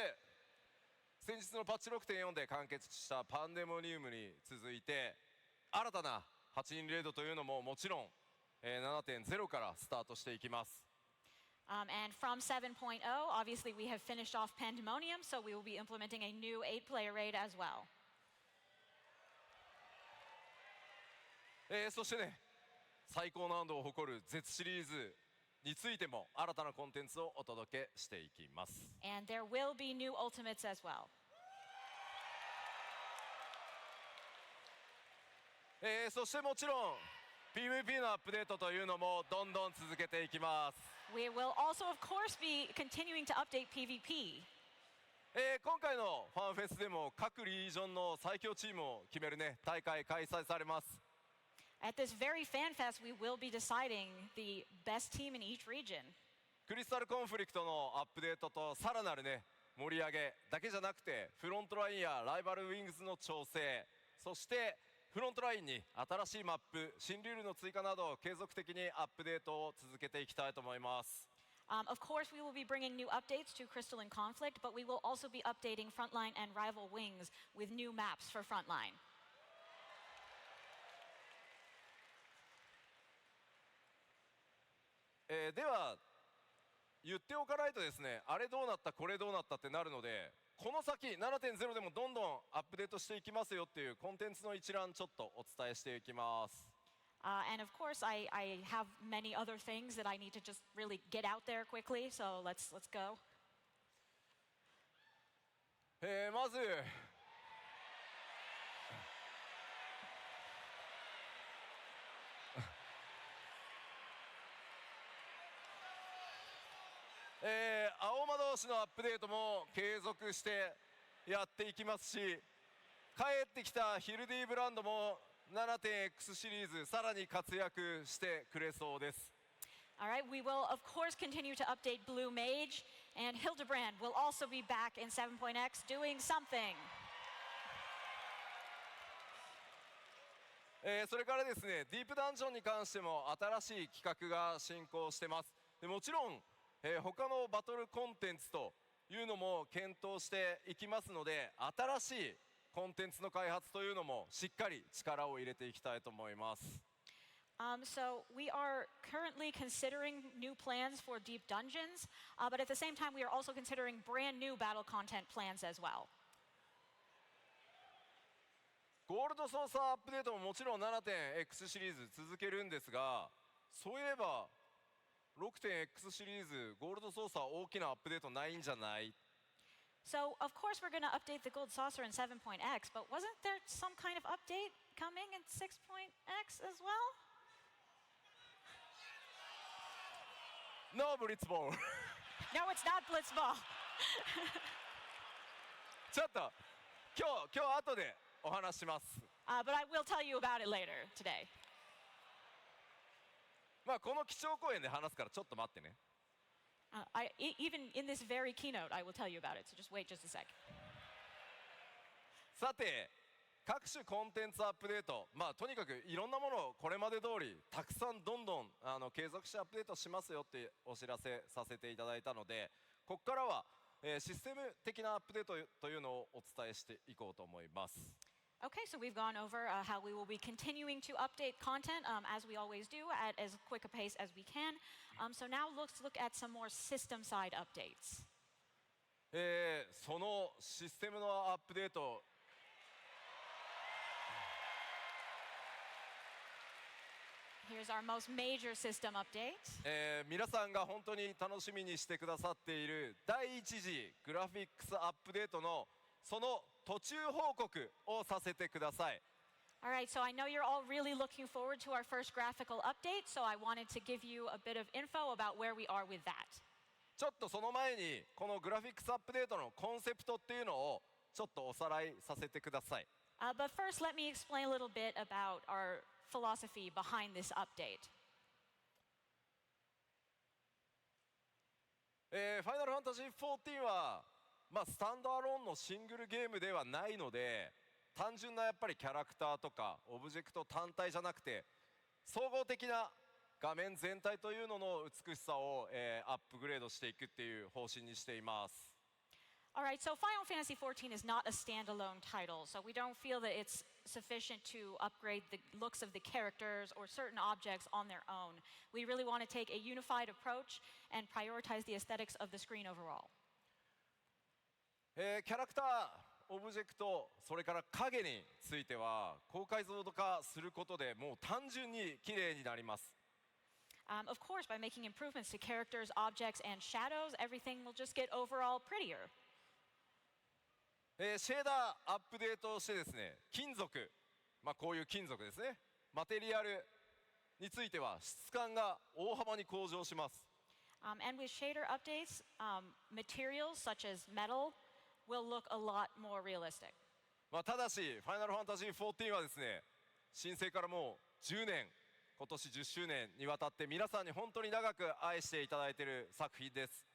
先日のパッチ 6.4 で完結したパンデモニウムに続いて新たな8人レードというのももちろん、7.0 からスタートしていきます。 And from 7.0, obviously we have finished off Pandemonium, so we will be implementing a new 8-player raid as well. そしてね最高難度を誇る Z シリーズについても新たなコンテンツをお届けしていきます。 And there will be new Ultimates as well. そしてもちろん PVP のアップデートというのもどんどん続けていきます。 We will also, of course, be continuing to update PvP. 今回のファンフェスでも各リージョンの最強チームを決めるね大会開催されます。 At this very FanFest, we will be deciding the best team in each region. クリスタルコンフリクトのアップデートとさらなるね盛り上げだけじゃなくてフロントラインやライバルウィングスの調整、そしてフロントラインに新しいマップ新ルールの追加など継続的にアップデートを続けていきたいと思います。Of course, we will be bringing new updates to Crystal and Conflict, but we will also be updating Frontline and Rival Wings with new maps for Frontline. では言っておかないとですね、あれどうなったこれどうなったってなるので、この先 7.0 でもどんどんアップデートしていきますよっていうコンテンツの一覧ちょっとお伝えしていきます。And of course, I have many other things that I need to just really get out there quickly, so let's go. まず青魔導士のアップデートも継続してやっていきますし、帰ってきたヒルディブランドも 7.X シリーズさらに活躍してくれそうです。 All right, we will of course continue to update Blue Mage, and Hildebrand will also be back in 7.X doing something. それからですね、ディープダンジョンに関しても新しい企画が進行してます。でもちろん、他のバトルコンテンツというのも検討していきますので、新しいコンテンツの開発というのもしっかり力を入れていきたいと思います。So we are currently considering new plans for Deep Dungeons, but at the same time we are also considering brand new battle content plans as well. ゴールドソーサーアップデートももちろん 7.X シリーズ続けるんですが、そういえば 6.X シリーズゴールドソーサー大きなアップデートないんじゃない？ So of course we're going to update the Gold Saucer in 7.X, but wasn't there some kind of update coming in 6.X as well? No Blitzball No, it's not Blitzball. ちょっと今日後でお話しします。 But I will tell you about it later today. まあこの基調講演で話すからちょっと待ってね。Even in this very keynote, I will tell you about it. So just wait just a sec. さて各種コンテンツアップデート、まあとにかくいろんなものをこれまで通りたくさんどんどん継続してアップデートしますよってお知らせさせていただいたので、ここからはシステム的なアップデートというのをお伝えしていこうと思います。 Okay, so we've gone over how we will be continuing to update content as we always do at as quick a pace as we can. So now let's look at some more system side updates. そのシステムのアップデート、Here's our most major system update. 皆さんが本当に楽しみにしてくださっている第一次グラフィックスアップデートのその途中報告をさせてください。 All right, so I know you're all really looking forward to our first graphical update, so I wanted to give you a bit of info about where we are with that. ちょっとその前にこのグラフィックスアップデートのコンセプトっていうのをちょっとおさらいさせてください。 But first, let me explain a little bit about our philosophy behind this update. ファイナルファンタジー14は、まあ、スタンドアローンのシングルゲームではないので、単純なやっぱりキャラクターとかオブジェクト単体じゃなくて総合的な画面全体というのの美しさを、アップグレードしていくっていう方針にしています。 All right, so Final Fantasy XIV is not a standalone title, so we don't feel that it's sufficient to upgrade the looks of the characters or certain objects on their own. We really want to take a unified approach and prioritize the aesthetics of the screen overall. キャラクター、オブジェクト、それから影については高解像度化することでもう単純に綺麗になります。 Of course, by making improvements to characters, objects, and shadows, everything will just get overall prettier. シェーダーアップデートをしてですね、金属、まあ、こういう金属ですね、マテリアルについては質感が大幅に向上します。 And with shader updates, materials such as metal will look a lot more realistic. まあ、ただし、ファイナルファンタジー14はですね、申請からもう10年、今年10周年にわたって皆さんに本当に長く愛していただいている作品です。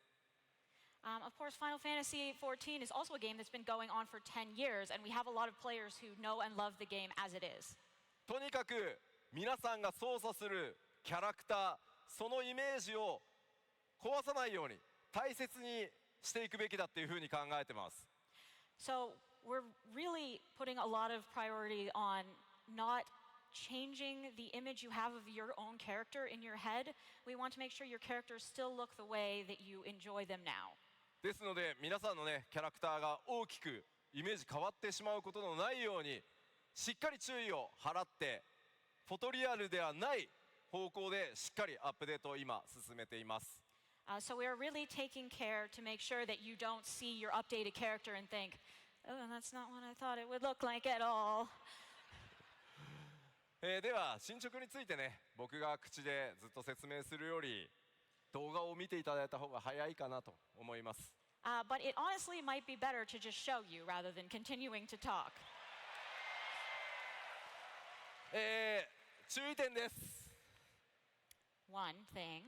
Of course, Final Fantasy XIV is also a game that's been going on for 10 years, and we have a lot of players who know and love the game as it is. とにかく皆さんが操作するキャラクター、そのイメージを壊さないように大切にしていくべきだっていうふうに考えてます。So we're really putting a lot of priority on not changing the image you have of your own character in your head. We want to make sure your characters still look the way that you enjoy them now. ですので皆さんのねキャラクターが大きくイメージ変わってしまうことのないようにしっかり注意を払ってフォトリアルではない方向でしっかりアップデートを今進めています。So we are really taking care to make sure that you don't see your updated character and think, oh, that's not what I thought it would look like at all. では進捗についてね僕が口でずっと説明するより動画を見ていただいた方が早いかなと思います。But it honestly might be better to just show you rather than continuing to talk. 注意点です。One thing.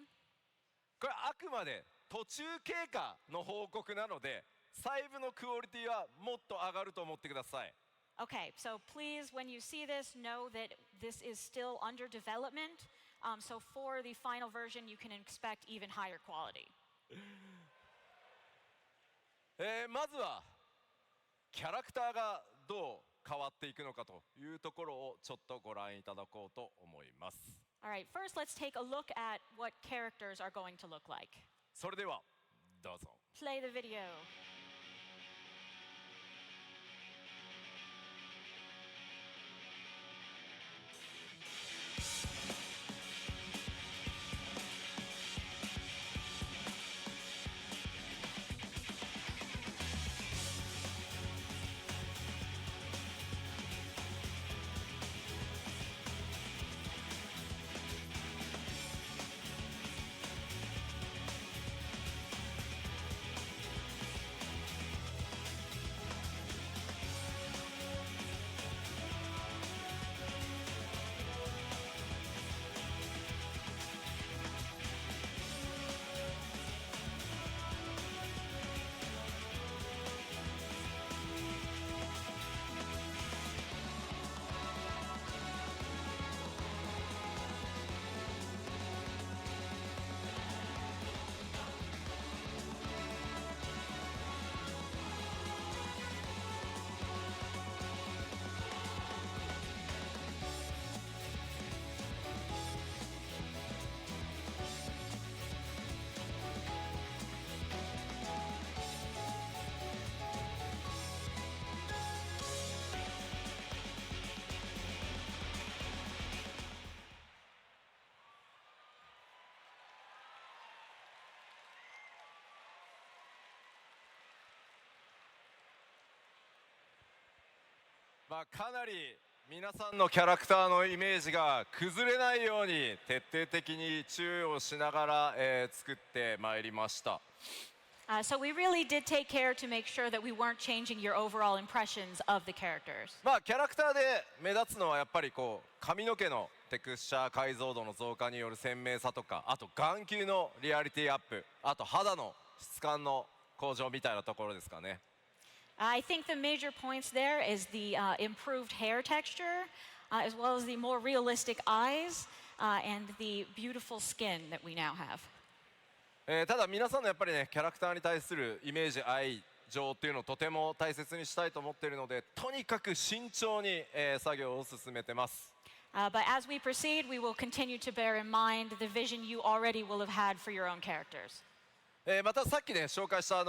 これあくまで途中経過の報告なので細部のクオリティはもっと上がると思ってください。Okay, so please, when you see this, know that this is still under development. So for the final version, you can expect even higher quality. まずはキャラクターがどう変わっていくのかというところをちょっとご覧いただこうと思います。All right, first let's take a look at what characters are going to look like. それではどうぞ。 Play the video.まあ、かなり皆さんのキャラクターのイメージが崩れないように徹底的に注意をしながら、作ってまいりました。So we really did take care to make sure that we weren't changing your overall impressions of the characters. まあキャラクターで目立つのはやっぱりこう髪の毛のテクスチャー解像度の増加による鮮明さとか、あと眼球のリアリティアップ、あと肌の質感の向上みたいなところですかね。I think the major points there is the improved hair texture, as well as the more realistic eyes, and the beautiful skin that we now have. ただ皆さんのやっぱりねキャラクターに対するイメージ愛情っていうのをとても大切にしたいと思っているので、とにかく慎重に、作業を進めてます。But as we proceed, we will continue to bear in mind the vision you already will have had for your own characters. またさっきね紹介した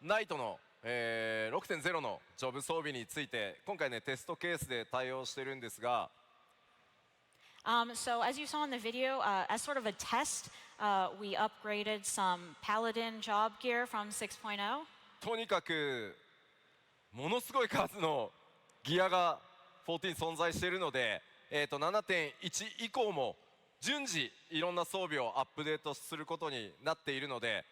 ナイトの6.0 のジョブ装備について今回ねテストケースで対応してるんですが、So as you saw in the video, as sort of a test, we upgraded some Paladin job gear from 6.0. とにかくものすごい数のギアが14存在しているので、7.1 以降も順次いろんな装備をアップデートすることになっているので、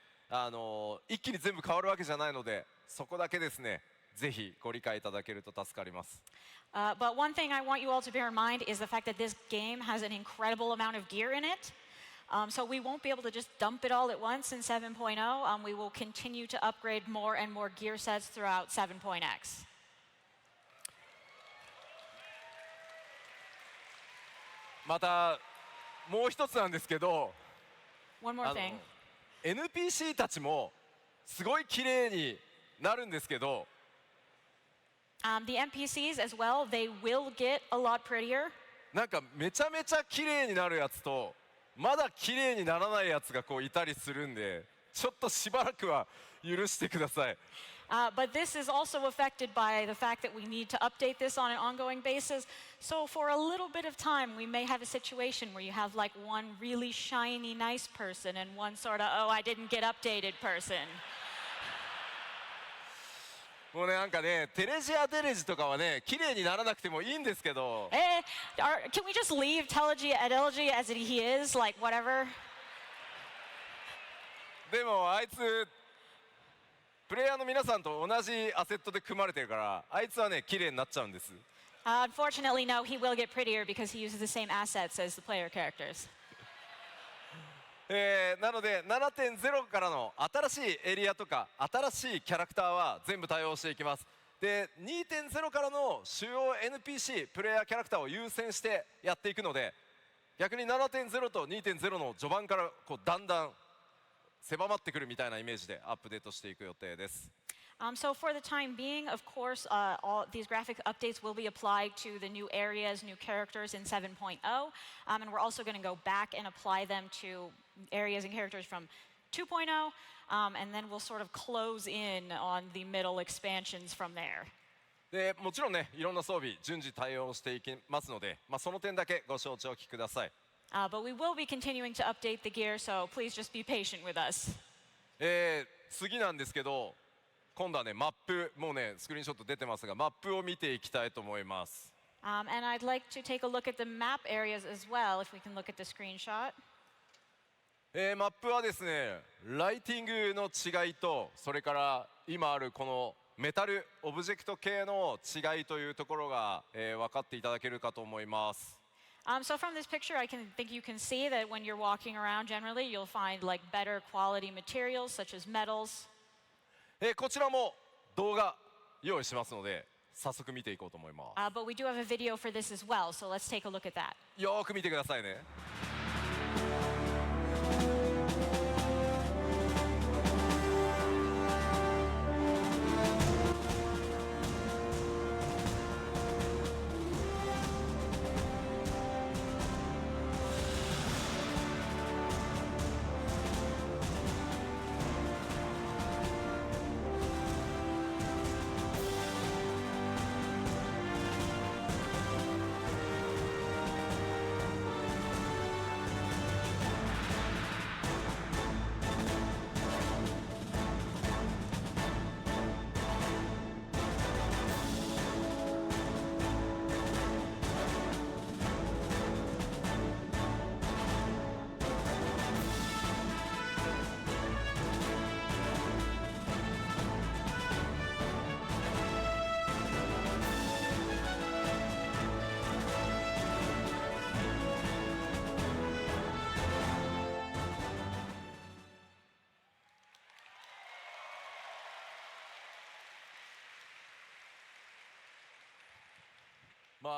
一気に全部変わるわけじゃないので、そこだけですねぜひご理解いただけると助かります。But one thing I want you all to bear in mind is the fact that this game has an incredible amount of gear in it. So we won't be able to just dump it all at once in 7.0. We will continue to upgrade more and more gear sets throughout 7.x. またもう一つなんですけど、One more thing. NPC たちもすごい綺麗になるんですけど、The NPCs as well, they will get a lot prettier. なんかめちゃめちゃ綺麗になるやつとまだ綺麗にならないやつがこういたりするんで、ちょっとしばらくは許してください。But this is also affected by the fact that we need to update this on an ongoing basis. So for a little bit of time, we may have a situation where you have like one really shiny, nice person and one sort of, oh, I didn't get updated person. もうね、なんかね、テレジアデレジとかはね、綺麗にならなくてもいいんですけど、Can we just leave Telegy Adelgy as he is, like whatever? でもあいつプレイヤーの皆さんと同じアセットで組まれてるから、あいつはね綺麗になっちゃうんです。Unfortunately, no, he will get prettier because he uses the same assets as the player characters. なので 7.0 からの新しいエリアとか新しいキャラクターは全部対応していきます。で 2.0 からの主要 NPC プレイヤーキャラクターを優先してやっていくので、逆に 7.0 と 2.0 の序盤からこうだんだん狭まってくるみたいなイメージでアップデートしていく予定です。So for the time being, of course, all these graphic updates will be applied to the new areas, new characters in 7.0, and we're also going to go back and apply them to areas and characters from 2.0, and then we'll sort of close in on the middle expansions from there. でもちろんね、いろんな装備順次対応していきますので、その点だけご承知おきください。But we will be continuing to update the gear, so please just be patient with us. 次なんですけど、今度はねマップ、もうねスクリーンショット出てますが、マップを見ていきたいと思います。And I'd like to take a look at the map areas as well, if we can look at the screenshot. マップはですね、ライティングの違いと、それから今あるこのメタルオブジェクト系の違いというところが、分かっていただけるかと思います。So from this picture, I think you can see that when you're walking around, generally you'll find like better quality materials such as metals. こちらも動画用意しますので、早速見ていこうと思います。But we do have a video for this as well, so let's take a look at that. よーく見てくださいね。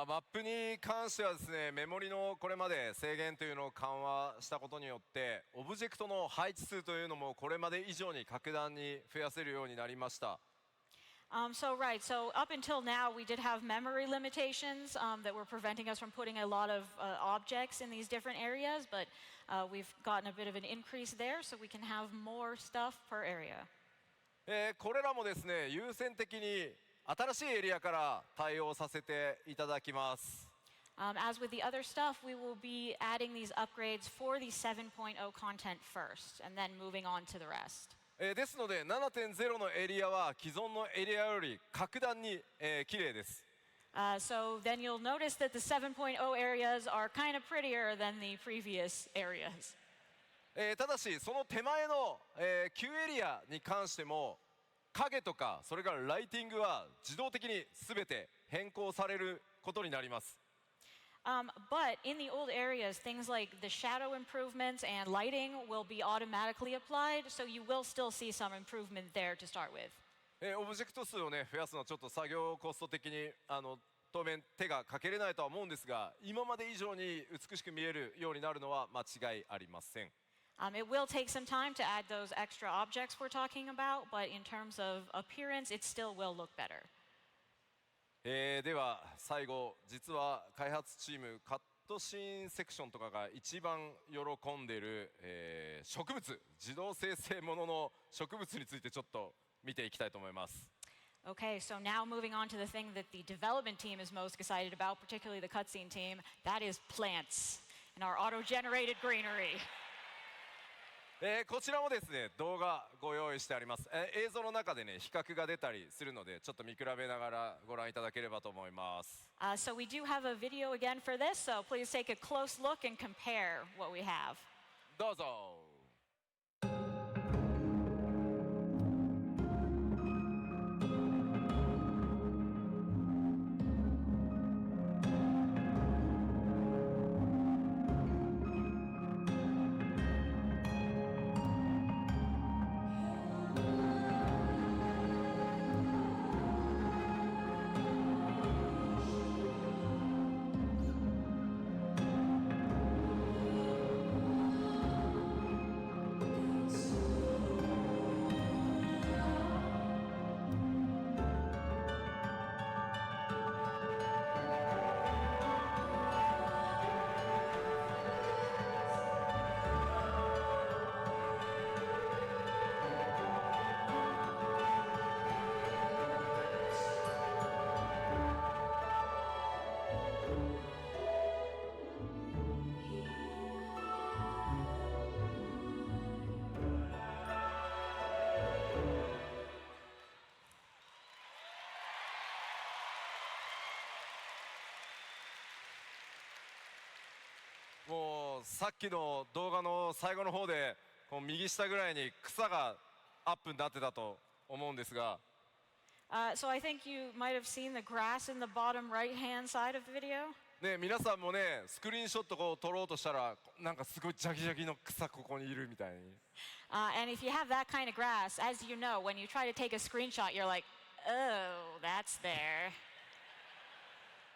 マップに関してはですね、メモリのこれまで制限というのを緩和したことによって、オブジェクトの配置数というのもこれまで以上に格段に増やせるようになりました。So up until now, we did have memory limitations that were preventing us from putting a lot of objects in these different areas, but we've gotten a bit of an increase there, so we can have more stuff per area. これらもですね、優先的に新しいエリアから対応させていただきます。As with the other stuff, we will be adding these upgrades for the 7.0 content first, and then moving on to the rest. ですので 7.0 のエリアは既存のエリアより格段に、綺麗です。So then you'll notice that the 7.0 areas are kind of prettier than the previous areas. ただしその手前の、旧エリアに関しても影とかそれからライティングは自動的に全て変更されることになります。But in the old areas, things like the shadow improvements and lighting will be automatically applied, so you will still see some improvement there to start with. オブジェクト数をね増やすのはちょっと作業コスト的に当面手がかけれないとは思うんですが、今まで以上に美しく見えるようになるのは間違いありません。It will take some time to add those extra objects we're talking about, but in terms of appearance, it still will look better. では最後、実は開発チームカットシーンセクションとかが一番喜んでいる、植物、自動生成ものの植物についてちょっと見ていきたいと思います。Okay, so now moving on to the thing that the development team is most excited about, particularly the cutscene team, that is plants and our auto-generated greenery. こちらもですね、動画ご用意してあります。映像の中でね、比較が出たりするので、ちょっと見比べながらご覧いただければと思います。So we do have a video again for this, so please take a close look and compare what we have. どうぞ。もうさっきの動画の最後の方でこう右下ぐらいに草がアップになってたと思うんですが、So I think you might have seen the grass in the bottom right-hand side of the video. ね、皆さんもねスクリーンショットこう撮ろうとしたらなんかすごいジャギジャギの草ここにいるみたいに。And if you have that kind of grass, as you know, when you try to take a screenshot, you're like, oh, that's there.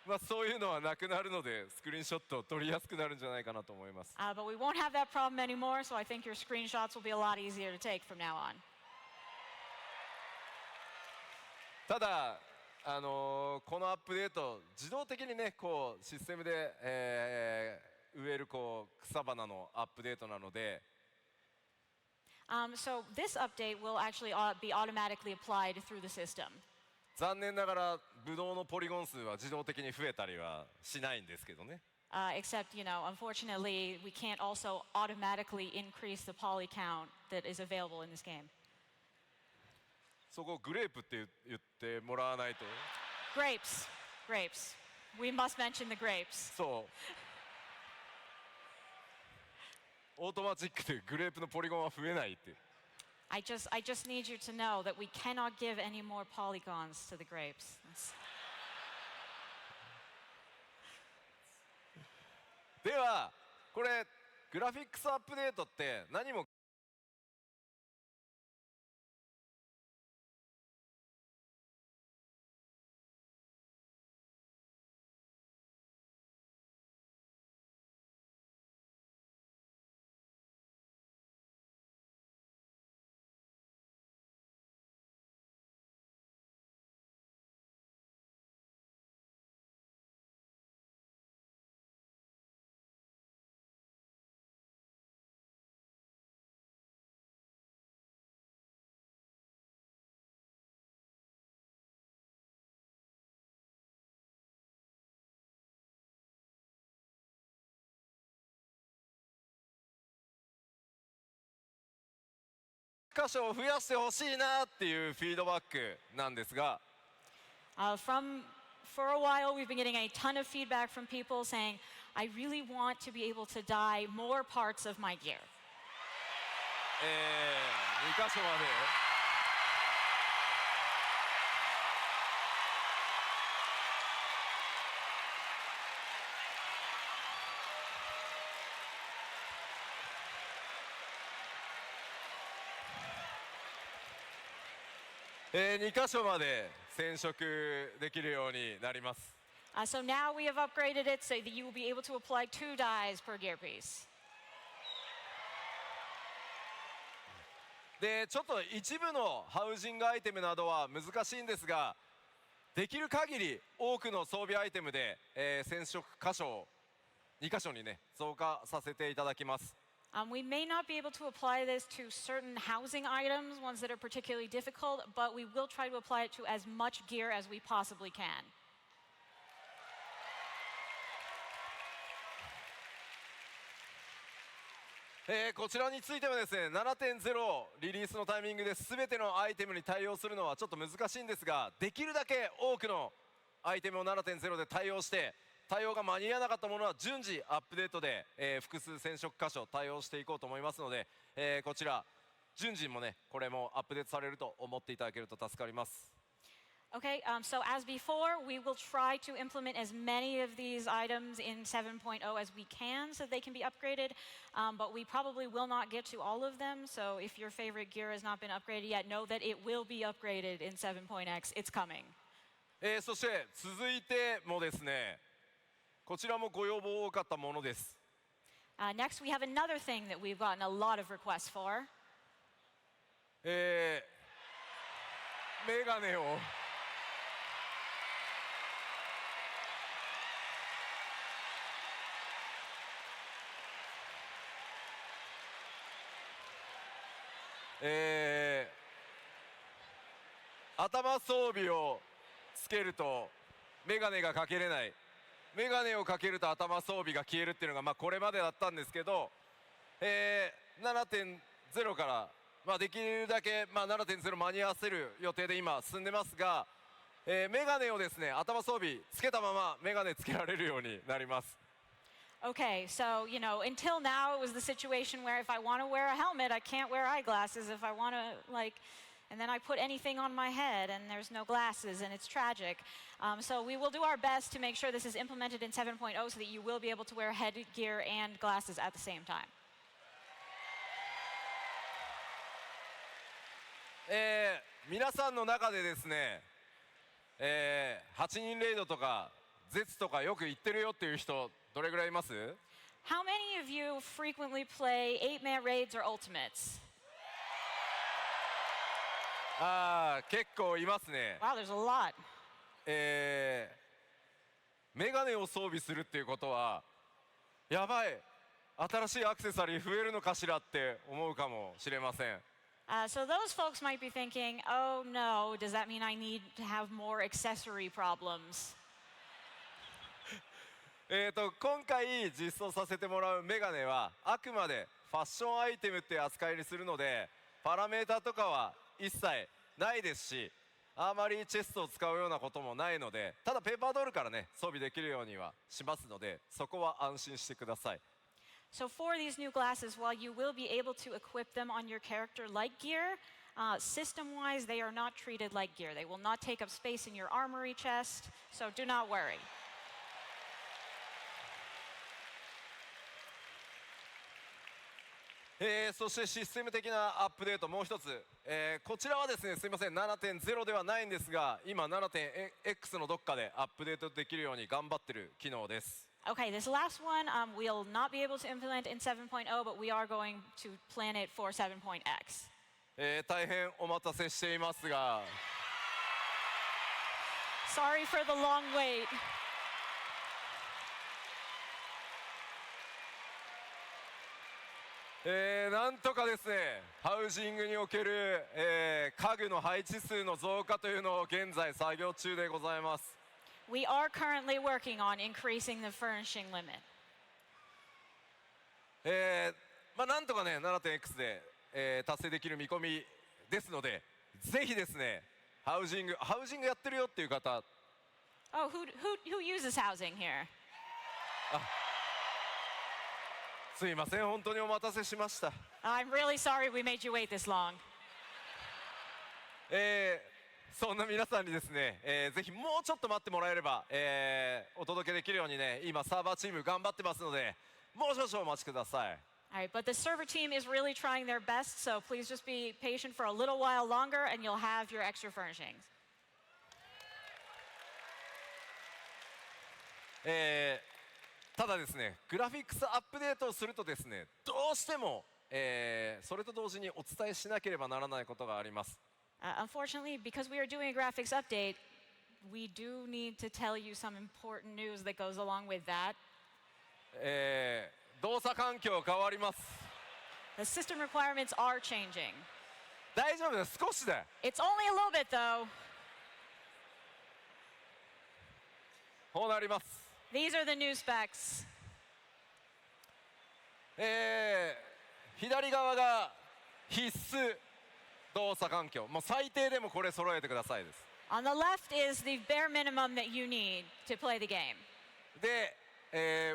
まあそういうのはなくなるのでスクリーンショットを撮りやすくなるんじゃないかなと思います。But we won't have that problem anymore, so I think your screenshots will be a lot easier to take from now on. ただこのアップデート自動的にねこうシステムで、植えるこう草花のアップデートなので、So this update will actually be automatically applied through the system. 残念ながらブドウのポリゴン数は自動的に増えたりはしないんですけどね。Except, unfortunately, we can't also automatically increase the poly count that is available in this game. そこグレープって言ってもらわないと。Grapes. Grapes. We must mention the grapes. そう。オートマチックでグレープのポリゴンは増えないって。I just need you to know that we cannot give any more polygons to the grapes. ではこれグラフィックスアップデートって何も箇所を増やしてほしいなっていうフィードバックなんですが、For a while, we've been getting a ton of feedback from people saying, I really want to be able to dye more parts of my gear. 2箇所まで。2箇所まで染色できるようになります。So now we have upgraded it so that you will be able to apply 2 dyes per gear piece. でちょっと一部のハウジングアイテムなどは難しいんですが、できる限り多くの装備アイテムで、染色箇所を2箇所にね増加させていただきます。We may not be able to apply this to certain housing items, ones that are particularly difficult, but we will try to apply it to as much gear as we possibly can. こちらについてはですね 7.0 リリースのタイミングで全てのアイテムに対応するのはちょっと難しいんですが、できるだけ多くのアイテムを 7.0 で対応して、対応が間に合わなかったものは順次アップデートで、複数染色箇所対応していこうと思いますので、こちら順次もねこれもアップデートされると思っていただけると助かります。Okay, so as before, we will try to implement as many of these items in 7.0 as we can so they can be upgraded, but we probably will not get to all of them. So if your favorite gear has not been upgraded yet, know that it will be upgraded in 7.x. It's coming. そして続いてもですね、こちらもご要望多かったものです。Next, we have another thing that we've gotten a lot of requests for. メガネを頭装備をつけるとメガネがかけれない、メガネをかけると頭装備が消えるっていうのがこれまでだったんですけど、7.0 からできるだけ7.0 間に合わせる予定で今進んでますが、メガネをですね頭装備つけたままメガネつけられるようになります。Okay, so, until now it was the situation where if I want to wear a helmet, I can't wear eyeglasses. If I want to, and then I put anything on my head and there's no glasses and it's tragic. So we will do our best to make sure this is implemented in 7.0 so that you will be able to wear headgear and glasses at the same time. 皆さんの中でですね、8人レイドとかゼツとかよく行ってるよっていう人どれぐらいいます？ How many of you frequently play 8-man raids or ultimates? 結構いますね。 Wow, there's a lot. メガネを装備するっていうことはやばい、新しいアクセサリー増えるのかしらって思うかもしれません。So those folks might be thinking, oh no, does that mean I need to have more accessory problems? 今回実装させてもらうメガネはあくまでファッションアイテムって扱いにするので、パラメータとかは一切ないですし、あまりチェストを使うようなこともないので、ただペーパードールからね装備できるようにはしますので、そこは安心してください。So for these new glasses, while you will be able to equip them on your character like gear, system-wise they are not treated like gear. They will not take up space in your armory chest, so do not worry. そしてシステム的なアップデートもう一つ、こちらはですねすいません 7.0 ではないんですが、今 7.x のどっかでアップデートできるように頑張ってる機能です。 Okay, this last one we'll not be able to implement in 7.0, but we are going to plan it for 7.x. 大変お待たせしていますが Sorry for the long wait. なんとかですねハウジングにおける、家具の配置数の増加というのを現在作業中でございます。 We are currently working on increasing the furnishing limit. なんとかね 7.x で、達成できる見込みですので、ぜひですねハウジングやってるよっていう方、 Oh, who uses housing here? すいません本当にお待たせしました。 I'm really sorry we made you wait this long. そんな皆さんにですね、ぜひもうちょっと待ってもらえれば、お届けできるようにね今サーバーチーム頑張ってますので、もう少々お待ちください。 All right, but the server team is really trying their best, so please just be patient for a little while longer and you'll have your extra furnishings. ただですねグラフィックスアップデートをするとですねどうしてもそれと同時にお伝えしなければならないことがあります。Unfortunately, because we are doing a graphics update, we do need to tell you some important news that goes along with that. 動作環境変わります。 The system requirements are changing. 大丈夫です、少しで。 It's only a little bit though. こうなります。 These are the new specs. 左側が必須動作環境、もう最低でもこれ揃えてくださいです。 On the left is the bare minimum that you need to play the game. で、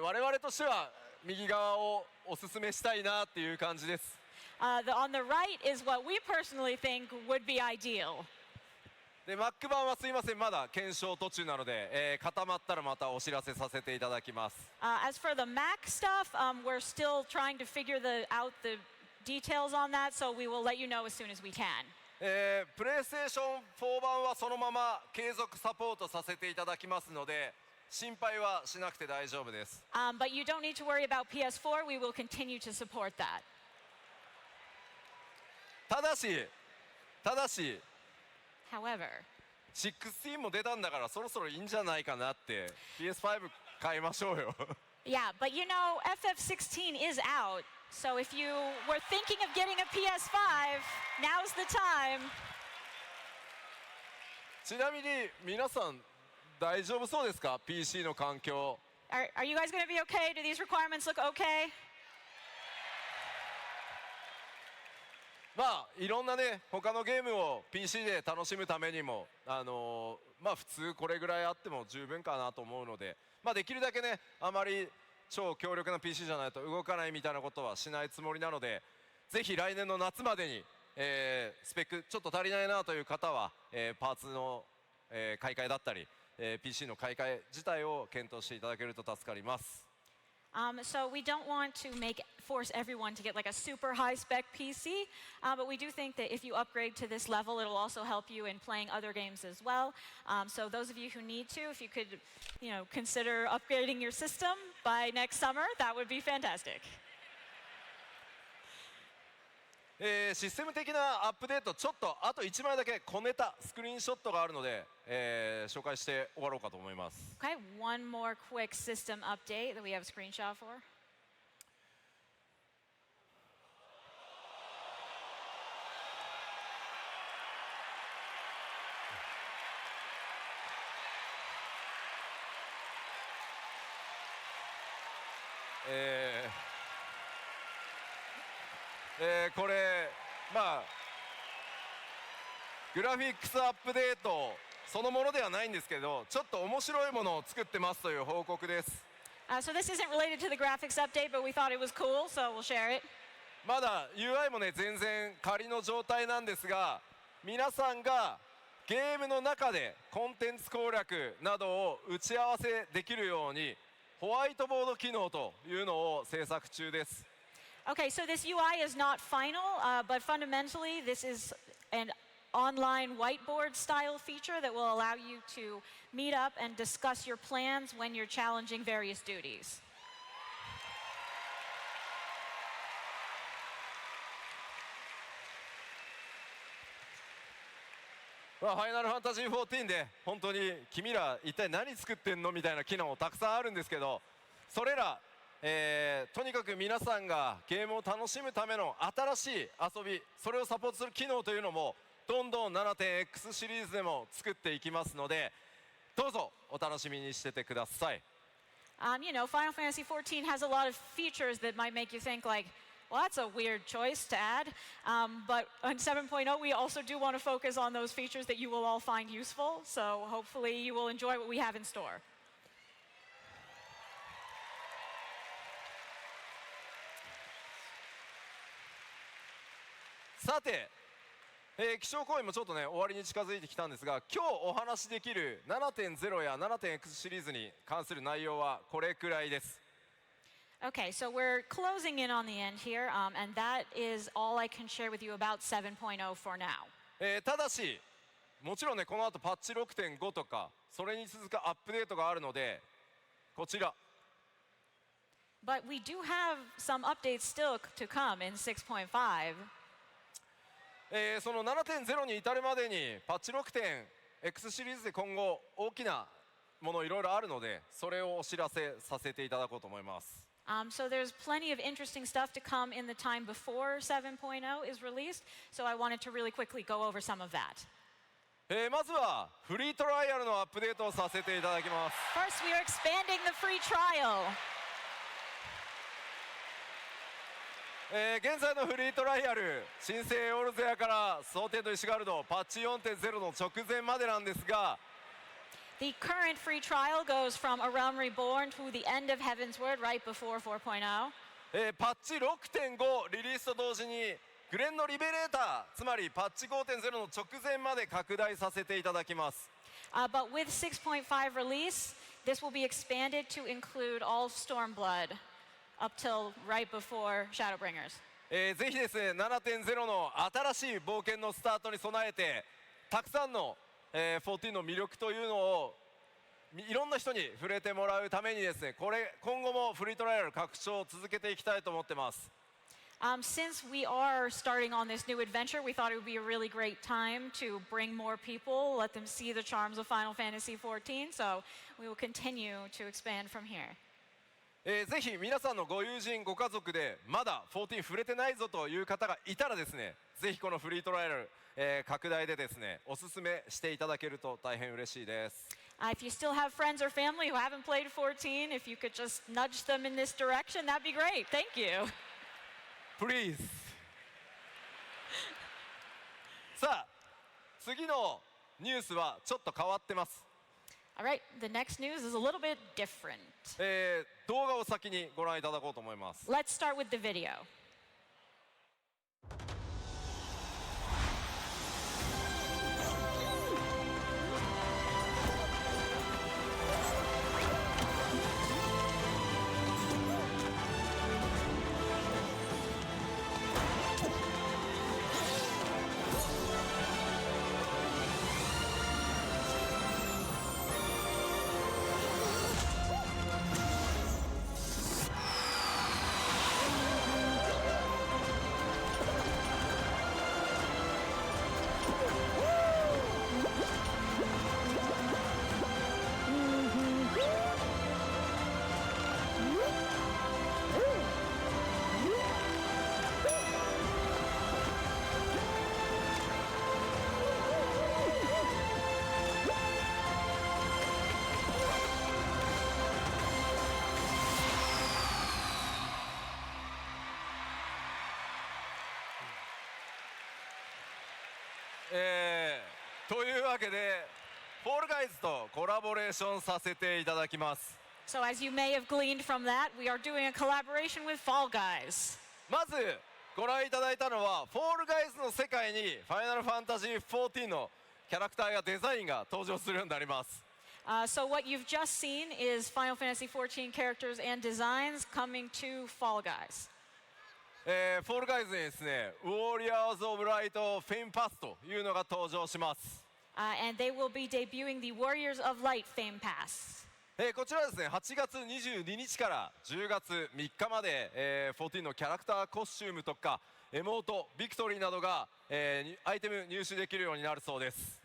我々としては右側をおすすめしたいなっていう感じです。On the right is what we personally think would be ideal. で Mac 版はすいません、まだ検証途中なので、固まったらまたお知らせさせていただきます。As for the Mac stuff, we're still trying to figure out the details on that, so we will let you know as soon as we can. プレイステーション4版はそのまま継続サポートさせていただきますので、心配はしなくて大丈夫です。But you don't need to worry about PS4. We will continue to support that. ただし However, 16も出たんだからそろそろいいんじゃないかなって。 PS5 買いましょうよ。yeah, but you know, FF16 is out. So if you were thinking of getting a PS5, now's the time. ちなみに皆さん大丈夫そうですか？ PC の環境。 Are you guys going to be okay? Do these requirements look okay? まあいろんなね他のゲームを PC で楽しむためにもまあ普通これぐらいあっても十分かなと思うので、まあできるだけねあまり超強力な PC じゃないと動かないみたいなことはしないつもりなので、ぜひ来年の夏までに、スペックちょっと足りないなという方は、パーツの、買い替えだったり、PC の買い替え自体を検討していただけると助かります。So we don't want to force everyone to get like a super high spec PC, but we do think that if you upgrade to this level, it'll also help you in playing other games as well. So those of you who need to, if you could, consider upgrading your system by next summer, that would be fantastic. システム的なアップデート、ちょっとあと1枚だけ小ネタスクリーンショットがあるので、紹介して終わろうかと思います。 Okay, one more quick system update that we have a screenshot for. これまあグラフィックスアップデートそのものではないんですけど、ちょっと面白いものを作ってますという報告です。 So this isn't related to the graphics update, but we thought it was cool, so we'll share it. まだ UI もね全然仮の状態なんですが、皆さんがゲームの中でコンテンツ攻略などを打ち合わせできるようにホワイトボード機能というのを制作中です。 Okay, so this UI is not final, but fundamentally this is an online whiteboard style feature that will allow you to meet up and discuss your plans when you're challenging various duties. ファイナルファンタジー14で本当に君ら一体何作ってんのみたいな機能たくさんあるんですけど、それら、とにかく皆さんがゲームを楽しむための新しい遊び、それをサポートする機能というのもどんどん 7.X シリーズでも作っていきますので、どうぞお楽しみにしててください。Final Fantasy XIV has a lot of features that might make you think like, well, that's a weird choice to add. But on 7.0, we also do want to focus on those features that you will all find useful. So hopefully you will enjoy what we have in store. さて、気象公演もちょっとね終わりに近づいてきたんですが、今日お話しできる 7.0 や 7.X シリーズに関する内容はこれくらいです。 Okay, so we're closing in on the end here, and that is all I can share with you about 7.0 for now. ただしもちろんねこの後パッチ 6.5 とかそれに続くアップデートがあるので、こちら But we do have some updates still to come in 6.5. その 7.0 に至るまでにパッチ 6.X シリーズで今後大きなものいろいろあるので、それをお知らせさせていただこうと思います。So there's plenty of interesting stuff to come in the time before 7.0 is released. So I wanted to really quickly go over some of that. まずはフリートライアルのアップデートをさせていただきます。 First, we are expanding the free trial. 現在のフリートライアル、新生オールゼアから蒼天と石ガルドパッチ 4.0 の直前までなんですが、 The current free trial goes from A Realm Reborn to the end of Heaven's Word right before 4.0. パッチ 6.5 リリースと同時にグレンのリベレーター、つまりパッチ 5.0 の直前まで拡大させていただきます。 But with 6.5 release, this will be expanded to include all Stormblood up till right before Shadowbringers. ぜひですね、 7.0 の新しい冒険のスタートに備えて、たくさんの、14の魅力というのをいろんな人に触れてもらうためにですね、今後もフリートライアル拡張を続けていきたいと思ってます。 Since we are starting on this new adventure, we thought it would be a really great time to bring more people, let them see the charms of Final Fantasy XIV. So we will continue to expand from here. ぜひ皆さんのご友人ご家族でまだ14触れてないぞという方がいたらですね、ぜひこのフリートライアル、拡大でですねおすすめしていただけると大変嬉しいです。 If you still have friends or family who haven't played 14, if you could just nudge them in this direction, that'd be great. Thank you. Please さあ次のニュースはちょっと変わってます。 All right, the next news is a little bit different. 動画を先にご覧いただこうと思います。 Let's start with the video. .というわけでフォールガイズとコラボレーションさせていただきます。 So as you may have gleaned from that, we are doing a collaboration with Fall Guys. まずご覧いただいたのはフォールガイズの世界にファイナルファンタジー14のキャラクターやデザインが登場するようになります。 So what you've just seen is Final Fantasy XIV characters and designs coming to Fall Guys. フォールガイズにですね、ウォリアーズ・オブ・ライト・フェインパスというのが登場します。 And they will be debuting the Warriors of Light Fame Pass. こちらはですね、8月22日から10月3日まで、14のキャラクターコスチュームとかエモート、ビクトリーなどが、アイテム入手できるようになるそうです。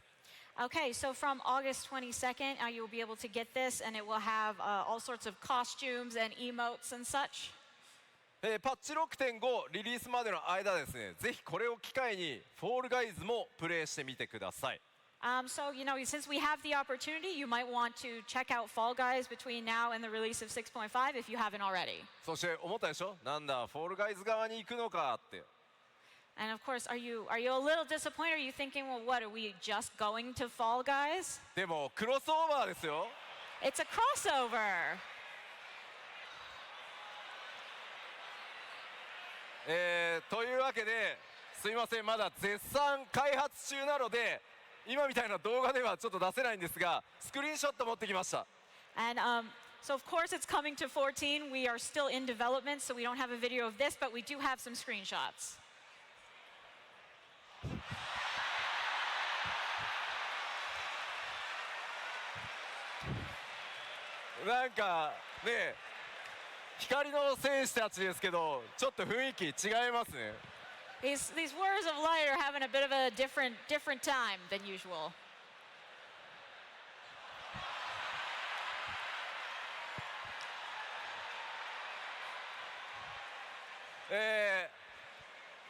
Okay, so from August 22nd, you'll be able to get this, and it will have all sorts of costumes and emotes and such. パッチ 6.5 リリースまでの間ですね、ぜひこれを機会にフォールガイズもプレイしてみてください。 So, since we have the opportunity, you might want to check out Fall Guys between now and the release of 6.5 if you haven't already. そして思ったでしょ、なんだフォールガイズ側に行くのかって。 And of course, are you a little disappointed? Are you thinking, well, what, are we just going to Fall Guys? でもクロスオーバーですよ。 It's a crossover. というわけですいません、まだ絶賛開発中なので今みたいな動画ではちょっと出せないんですが、スクリーンショット持ってきました。 And so, of course, it's coming to 14. We are still in development, so we don't have a video of this, but we do have some screenshots. なんかね、光の戦士たちですけど、ちょっと雰囲気違いますね。These warriors of light are having a bit of a different time than usual. フ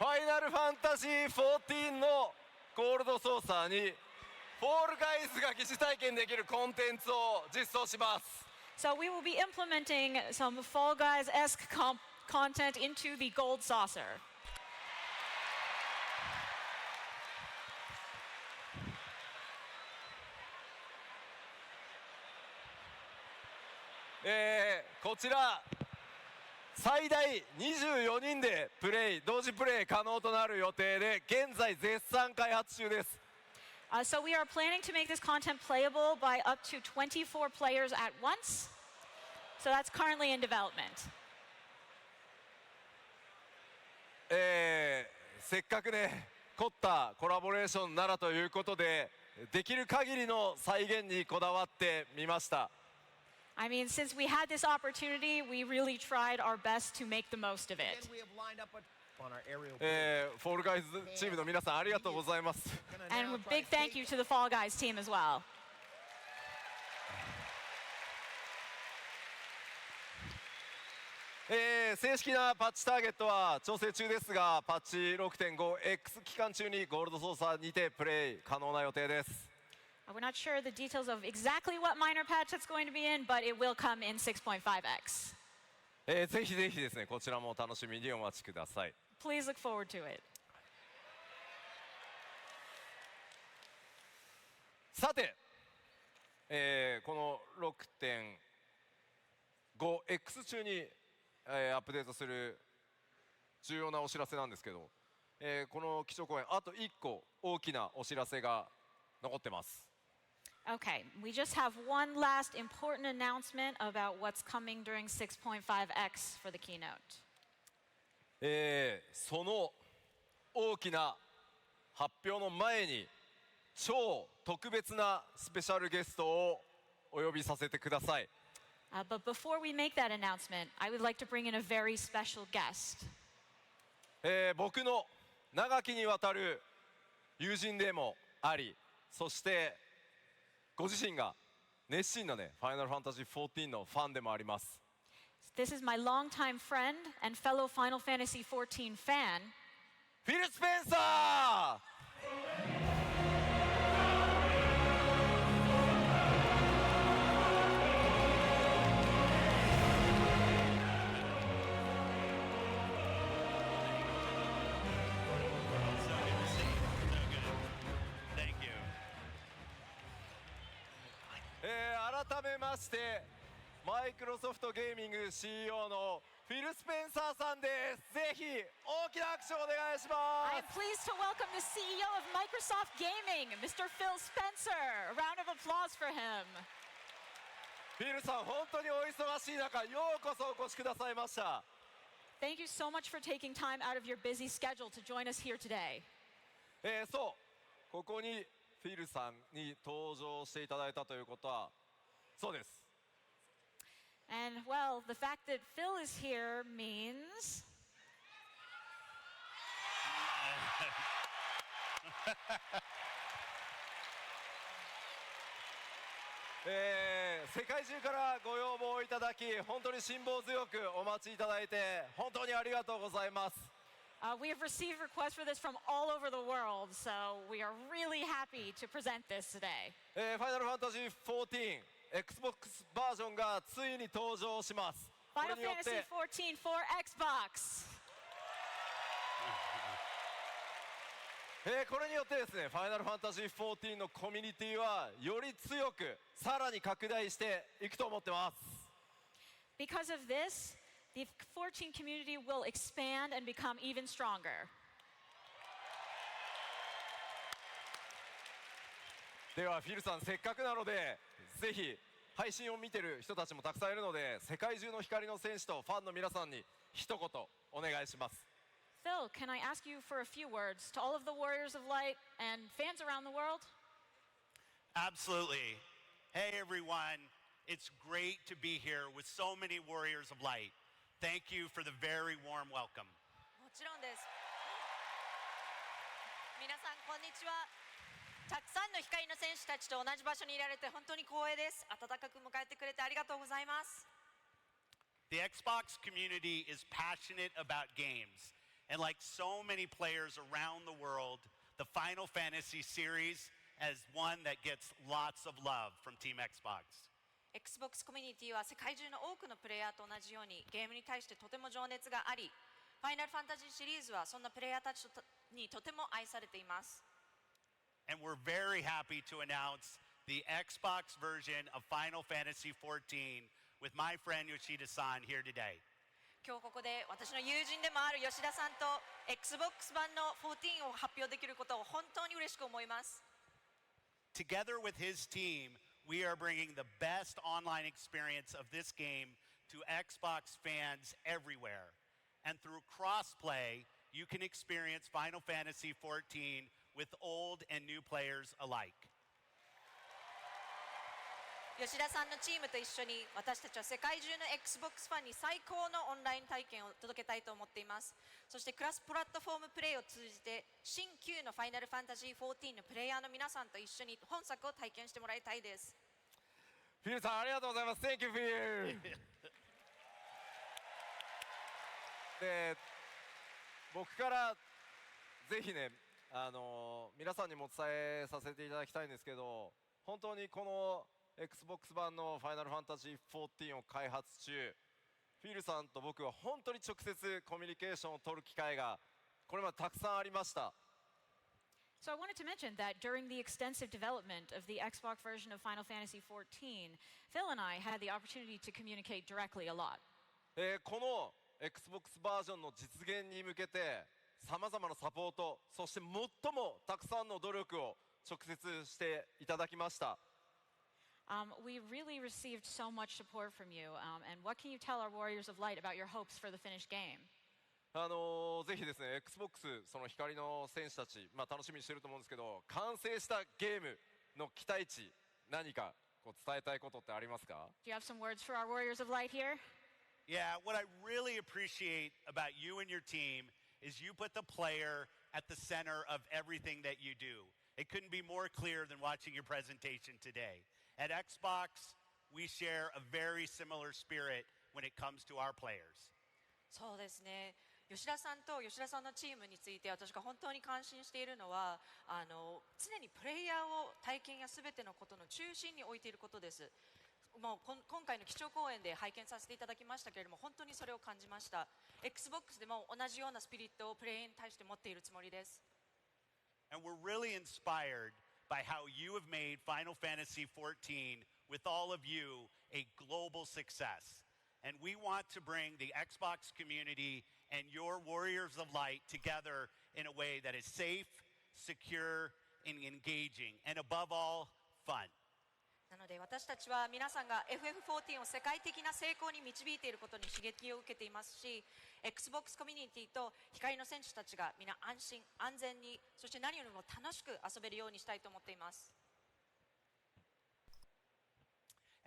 ァイナルファンタジー14のゴールドソーサーにフォールガイズが疑似体験できるコンテンツを実装します。So we will be implementing some Fall Guys-esque content into the gold saucer. こちら最大24人で同時プレイ可能となる予定で、現在絶賛開発中です。So we are planning to make this content playable by up to 24 players at once. So that's currently in development. せっかくね凝ったコラボレーションならということで、できる限りの再現にこだわってみました。I mean, since we had this opportunity, we really tried our best to make the most of it. フォールガイズチームの皆さんありがとうございます。And a big thank you to the Fall Guys team as well. 正式なパッチターゲットは調整中ですが、パッチ 6.5X 期間中にゴールドソーサーにてプレイ可能な予定です。We're not sure the details of exactly what minor patch it's going to be in, but it will come in 6.5x. ぜひぜひですね、こちらも楽しみにお待ちください。Please look forward to it. さて、この 6.5X 中に、アップデートする重要なお知らせなんですけど、この基調講演あと1個大きなお知らせが残ってます。Okay, we just have one last important announcement about what's coming during 6.5x for the keynote. その大きな発表の前に超特別なスペシャルゲストをお呼びさせてください。But before we make that announcement, I would like to bring in a very special guest. 僕の長きにわたる友人でもあり、そしてご自身が熱心なね、ファイナルファンタジー14のファンでもあります。This is my longtime friend and fellow Final Fantasy XIV fan, フィル・スペンサー。改めましてマイクロソフトゲーミング CEO のフィル・スペンサーさんです。ぜひ大きな拍手をお願いしま I am す。 pleased to welcome the CEO of Microsoft Gaming, Mr. Phil Spencer. A round of applause for him. フィルさん、本当にお忙しい中、ようこそお越しくださいました。Thank you so much for taking time out of your busy schedule to join us here today. そう、ここにフィルさんに登場していただいたということは、そうです。And well, the fact that Phil is here means「世界中からご要望をいただき、本当に辛抱強くお待ちいただいて本当にありがとうございます。we have received requests for this from all over the world, so we are really happy to present this today. ファイナルファンタジー14 Xbox バージョンがついに登場します。こ Final れによっ Fantasy てXIV for Xbox. これによってですね、ファイナルファンタジー14のコミュニティはより強くさらに拡大していくと思ってます。 Because of this, the 14 community will expand and become even stronger. ではフィルさん、せっかくなのでぜひ配信を見てる人たちもたくさんいるので、世界中の光の戦士とファンの皆さんに一言お願いします。 Phil, can I ask you for a few words to all of the Warriors of Light and fans around the world? Absolutely. Hey everyone, it's great to be here with so many Warriors of Light. Thank you for the very warm welcome. もちろんです。皆さんこんにちは。たくさんの光の選手たちと同じ場所にいられて本当に光栄です。温かく迎えてくれてありがとうございます。The Xbox community is passionate about games, and like so many players around the world, the Final Fantasy series is one that gets lots of love from Team Xbox. Xbox コミュニティは世界中の多くのプレイヤーと同じようにゲームに対してとても情熱があり、ファイナルファンタジーシリーズはそんなプレイヤーたちにとても愛されています。And we're very happy to announce the Xbox version of Final Fantasy XIV with my friend Yoshida-san here today. 今日ここで私の友人でもある吉田さんと Xbox 版の14を発表できることを本当に嬉しく思います。Together with his team, we are bringing the best online experience of this game to Xbox fans everywhere. And through crossplay, you can experience Final Fantasy XIV with old and new players alike. 吉田さんのチームと一緒に私たちは世界中の Xbox ファンに最高のオンライン体験を届けたいと思っています。そしてクラスプラットフォームプレイを通じて新旧のファイナルファンタジー14のプレイヤーの皆さんと一緒に本作を体験してもらいたいです。フィルさんありがとうございます。 Thank you, フィルで僕からぜひね皆さんにもお伝えさせていただきたいんですけど、本当にこの Xbox 版のファイナルファンタジー14を開発中、フィルさんと僕は本当に直接コミュニケーションを取る機会がこれまでたくさんありました。So I wanted to mention that during the extensive development of the Xbox version of Final Fantasy XIV, Phil and I had the opportunity to communicate directly a lot. この Xbox バージョンの実現に向けてさまざまなサポート、そして最もたくさんの努力を直接していただきました。We really received so much support from you. And what can you tell our Warriors of Light about your hopes for the finished game? ぜひですね Xbox その光の選手たち、楽しみにしてると思うんですけど、完成したゲームの期待値、何かこう伝えたいことってありますか？ Do you have some words for our Warriors of Light here? Yeah, what I really appreciate about you and your team is you put the player at the center of everything that you do. It couldn't be more clear than watching your presentation today. At Xbox, we share a very similar spirit when it comes to our players. そうですね。吉田さんと吉田さんのチームについて私が本当に感心しているのは常にプレイヤーを体験や全てのことの中心に置いていることです。もう今回の基調講演で拝見させていただきましたけれども、本当にそれを感じました。 Xbox でも同じようなスピリットをプレイヤーに対して持っているつもりです。 And we're really inspired by how you have made Final Fantasy XIV with all of you a global success. And we want to bring the Xbox community and your Warriors of Light together in a way that is safe, secure, and engaging, and above all, fun. なので私たちは皆さんが FF14 を世界的な成功に導いていることに刺激を受けていますし、 Xbox コミュニティと光の選手たちが皆安心安全に、そして何よりも楽しく遊べるようにしたいと思っています。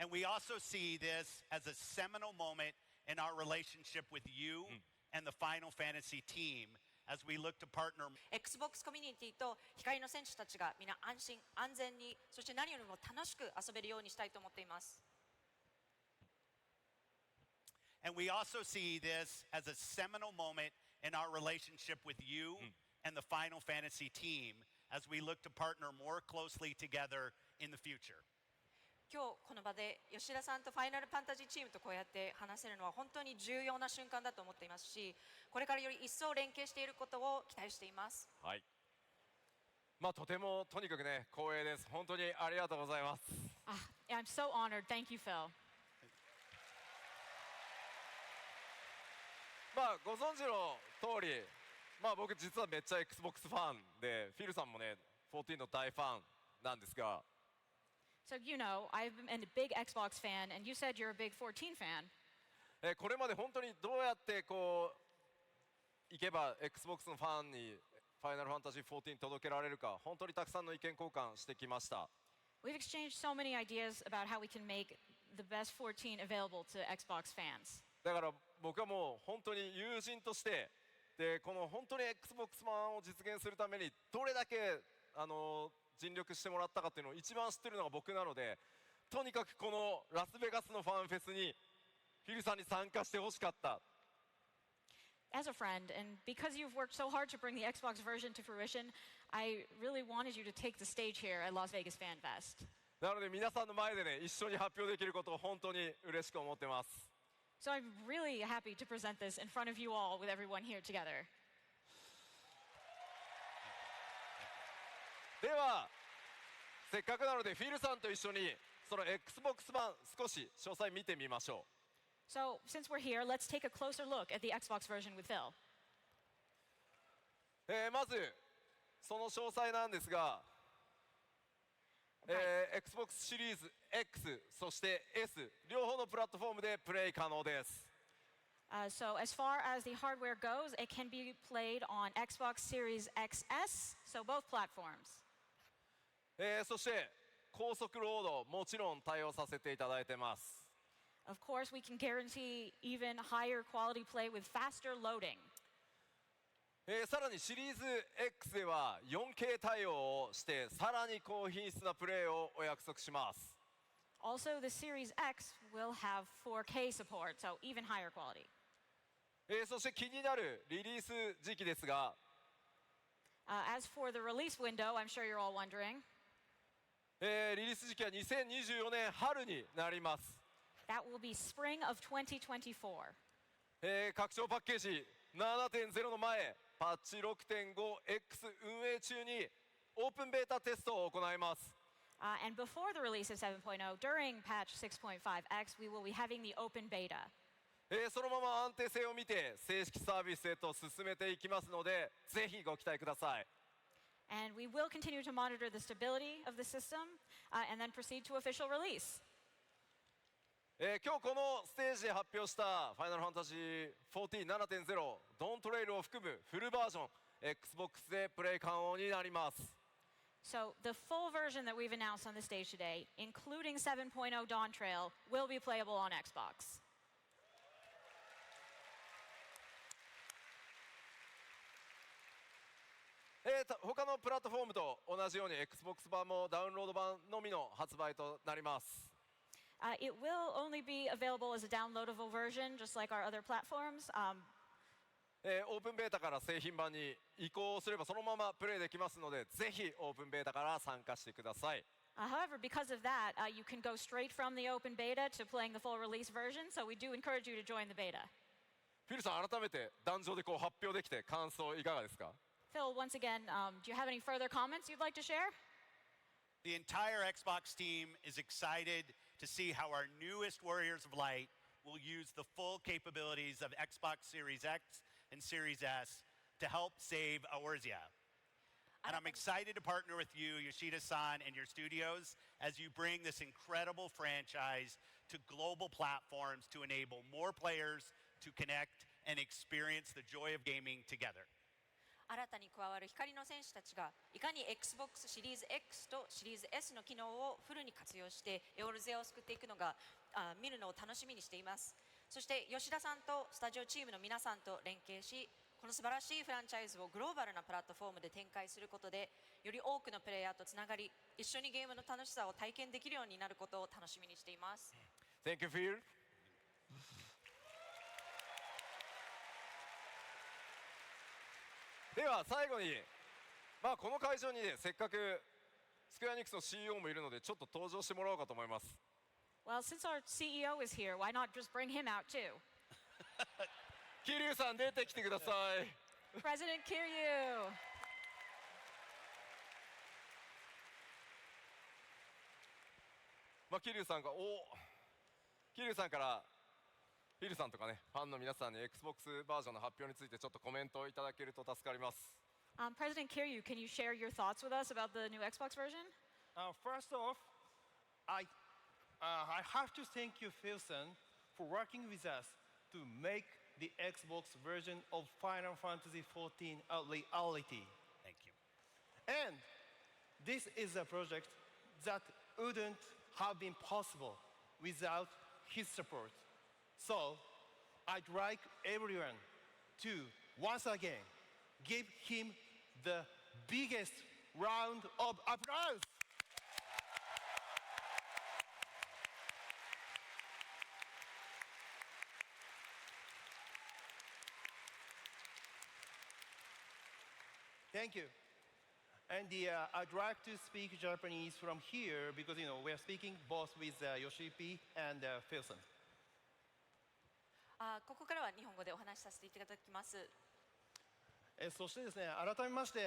And we also see this as a seminal moment in our relationship with you and the Final Fantasy team as we look to partner. Xbox コミュニティと光の選手たちが皆安心安全に、そして何よりも楽しく遊べるようにしたいと思っています。 And we also see this as a seminal moment in our relationship with you and the Final Fantasy team as we look to partner more closely together in the future. 今日この場で吉田さんとファイナルファンタジーチームとこうやって話せるのは本当に重要な瞬間だと思っていますし、これからより一層連携していることを期待しています。はい。とてもとにかくね光栄です。本当にありがとうございます。I'm so honored. Thank you, Phil. ご存知の通り、僕実はめっちゃ Xbox ファンで、フィルさんもね14の大ファンなんですが。So you know, I've been a big Xbox fan, and you said you're a big 14 fan. これまで本当にどうやってこういけば Xbox のファンにファイナルファンタジー14届けられるか、本当にたくさんの意見交換してきました。We've exchanged so many ideas about how we can make the best 14 available to Xbox fans. だから僕はもう本当に友人としてでこの本当に XBOX 版を実現するためにどれだけ尽力してもらったかっていうのを一番知ってるのが僕なので、とにかくこのラスベガスのファンフェスにフィルさんに参加してほしかった。As a friend, and because you've worked so hard to bring the Xbox version to fruition, I really wanted you to take the stage here at Las Vegas FanFest. なので皆さんの前でね一緒に発表できることを本当に嬉しく思ってます。So I'm really happy to present this in front of you all with everyone here together. ではせっかくなのでフィルさんと一緒にその XBOX 版少し詳細見てみましょう。So since we're here, let's take a closer look at the Xbox version with Phil. まずその詳細なんですが、Xbox シリーズ X そして S 両方のプラットフォームでプレイ可能です。So as far as the hardware goes, it can be played on Xbox Series XS, so both platforms. そして高速ロードもちろん対応させていただいてます。Of course, we can guarantee even higher quality play with faster loading. さらにシリーズ X では 4K 対応をしてさらに高品質なプレイをお約束します。Also, the Series X will have 4K support, so even higher quality. そして気になるリリース時期ですが、As for the release window, I'm sure you're all wondering. リリース時期は2024年春になります。That will be spring of 2024. 拡張パッケージ 7.0 の前パッチ 6.5X 運営中にオープンベータテストを行います。And before the release of 7.0, during patch 6.5X, we will be having the open beta. そのまま安定性を見て正式サービスへと進めていきますのでぜひご期待ください。And we will continue to monitor the stability of the system and then proceed to official release. 今日このステージで発表したファイナルファンタジー 14.7.0 ドントレイルを含むフルバージョン Xbox でプレイ可能になります。So the full version that we've announced on the stage today, including 7.0 Dawn Trail, will be playable on Xbox. 他のプラットフォームと同じように Xbox 版もダウンロード版のみの発売となります。It will only be available as a downloadable version, just like our other platforms. オープンベータから製品版に移行すればそのままプレイできますのでぜひオープンベータから参加してください。However, because of that, you can go straight from the open beta to playing the full release version, so we do encourage you to join the beta. フィルさん改めて壇上でこう発表できて感想いかがですか？ Phil, once again, do you have any further comments you'd like to share? The entire Xbox team is excited to see how our newest Warriors of Light will use the full capabilities of Xbox Series X and Series S to help save Eorzea. And I'm excited to partner with you, Yoshida-san, and your studios as you bring this incredible franchise to global platforms to enable more players to connect and experience the joy of gaming together. 新たに加わる光の戦士たちがいかに Xbox シリーズ X とシリーズ S の機能をフルに活用してエオルゼアを救っていくのが見るのを楽しみにしています。そして吉田さんとスタジオチームの皆さんと連携しこの素晴らしいフランチャイズをグローバルなプラットフォームで展開することでより多くのプレイヤーとつながり一緒にゲームの楽しさを体験できるようになることを楽しみにしています。 Thank you, Phil. では最後に、この会場にねせっかくスクエアニックスの CEO もいるのでちょっと登場してもらおうかと思います。Well, since our CEO is here, why not just bring him out too? 桐生さん出てきてください。President Kiryu. 桐生さんからフィルさんとかねファンの皆さんに Xbox バージョンの発表についてちょっとコメントをいただけると助かります。President Kiryu, can you share your thoughts with us about the new Xbox version? First off, I have to thank you, Philson, for working with us to make the Xbox version of Final Fantasy XIV a reality. Thank you. And this is a project that wouldn't have been possible without his support. So, I'd like everyone to once again give him the biggest round of applause. Thank you. And I'd like to speak Japanese from here because we are speaking both with Yoshi and Philson. ここからは日本語でお話しさせていただきます。そしてですね、改めまして、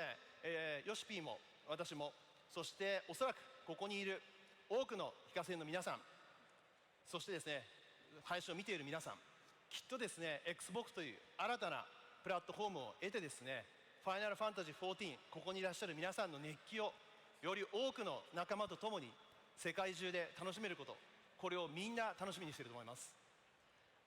ヨシピーも私も、そしておそらくここにいる多くの非課税の皆さん、そしてですね、配信を見ている皆さん、きっとですね、Xbox という新たなプラットフォームを得てですね、ファイナルファンタジー14、ここにいらっしゃる皆さんの熱気をより多くの仲間と共に世界中で楽しめること、これをみんな楽しみにしていると思います。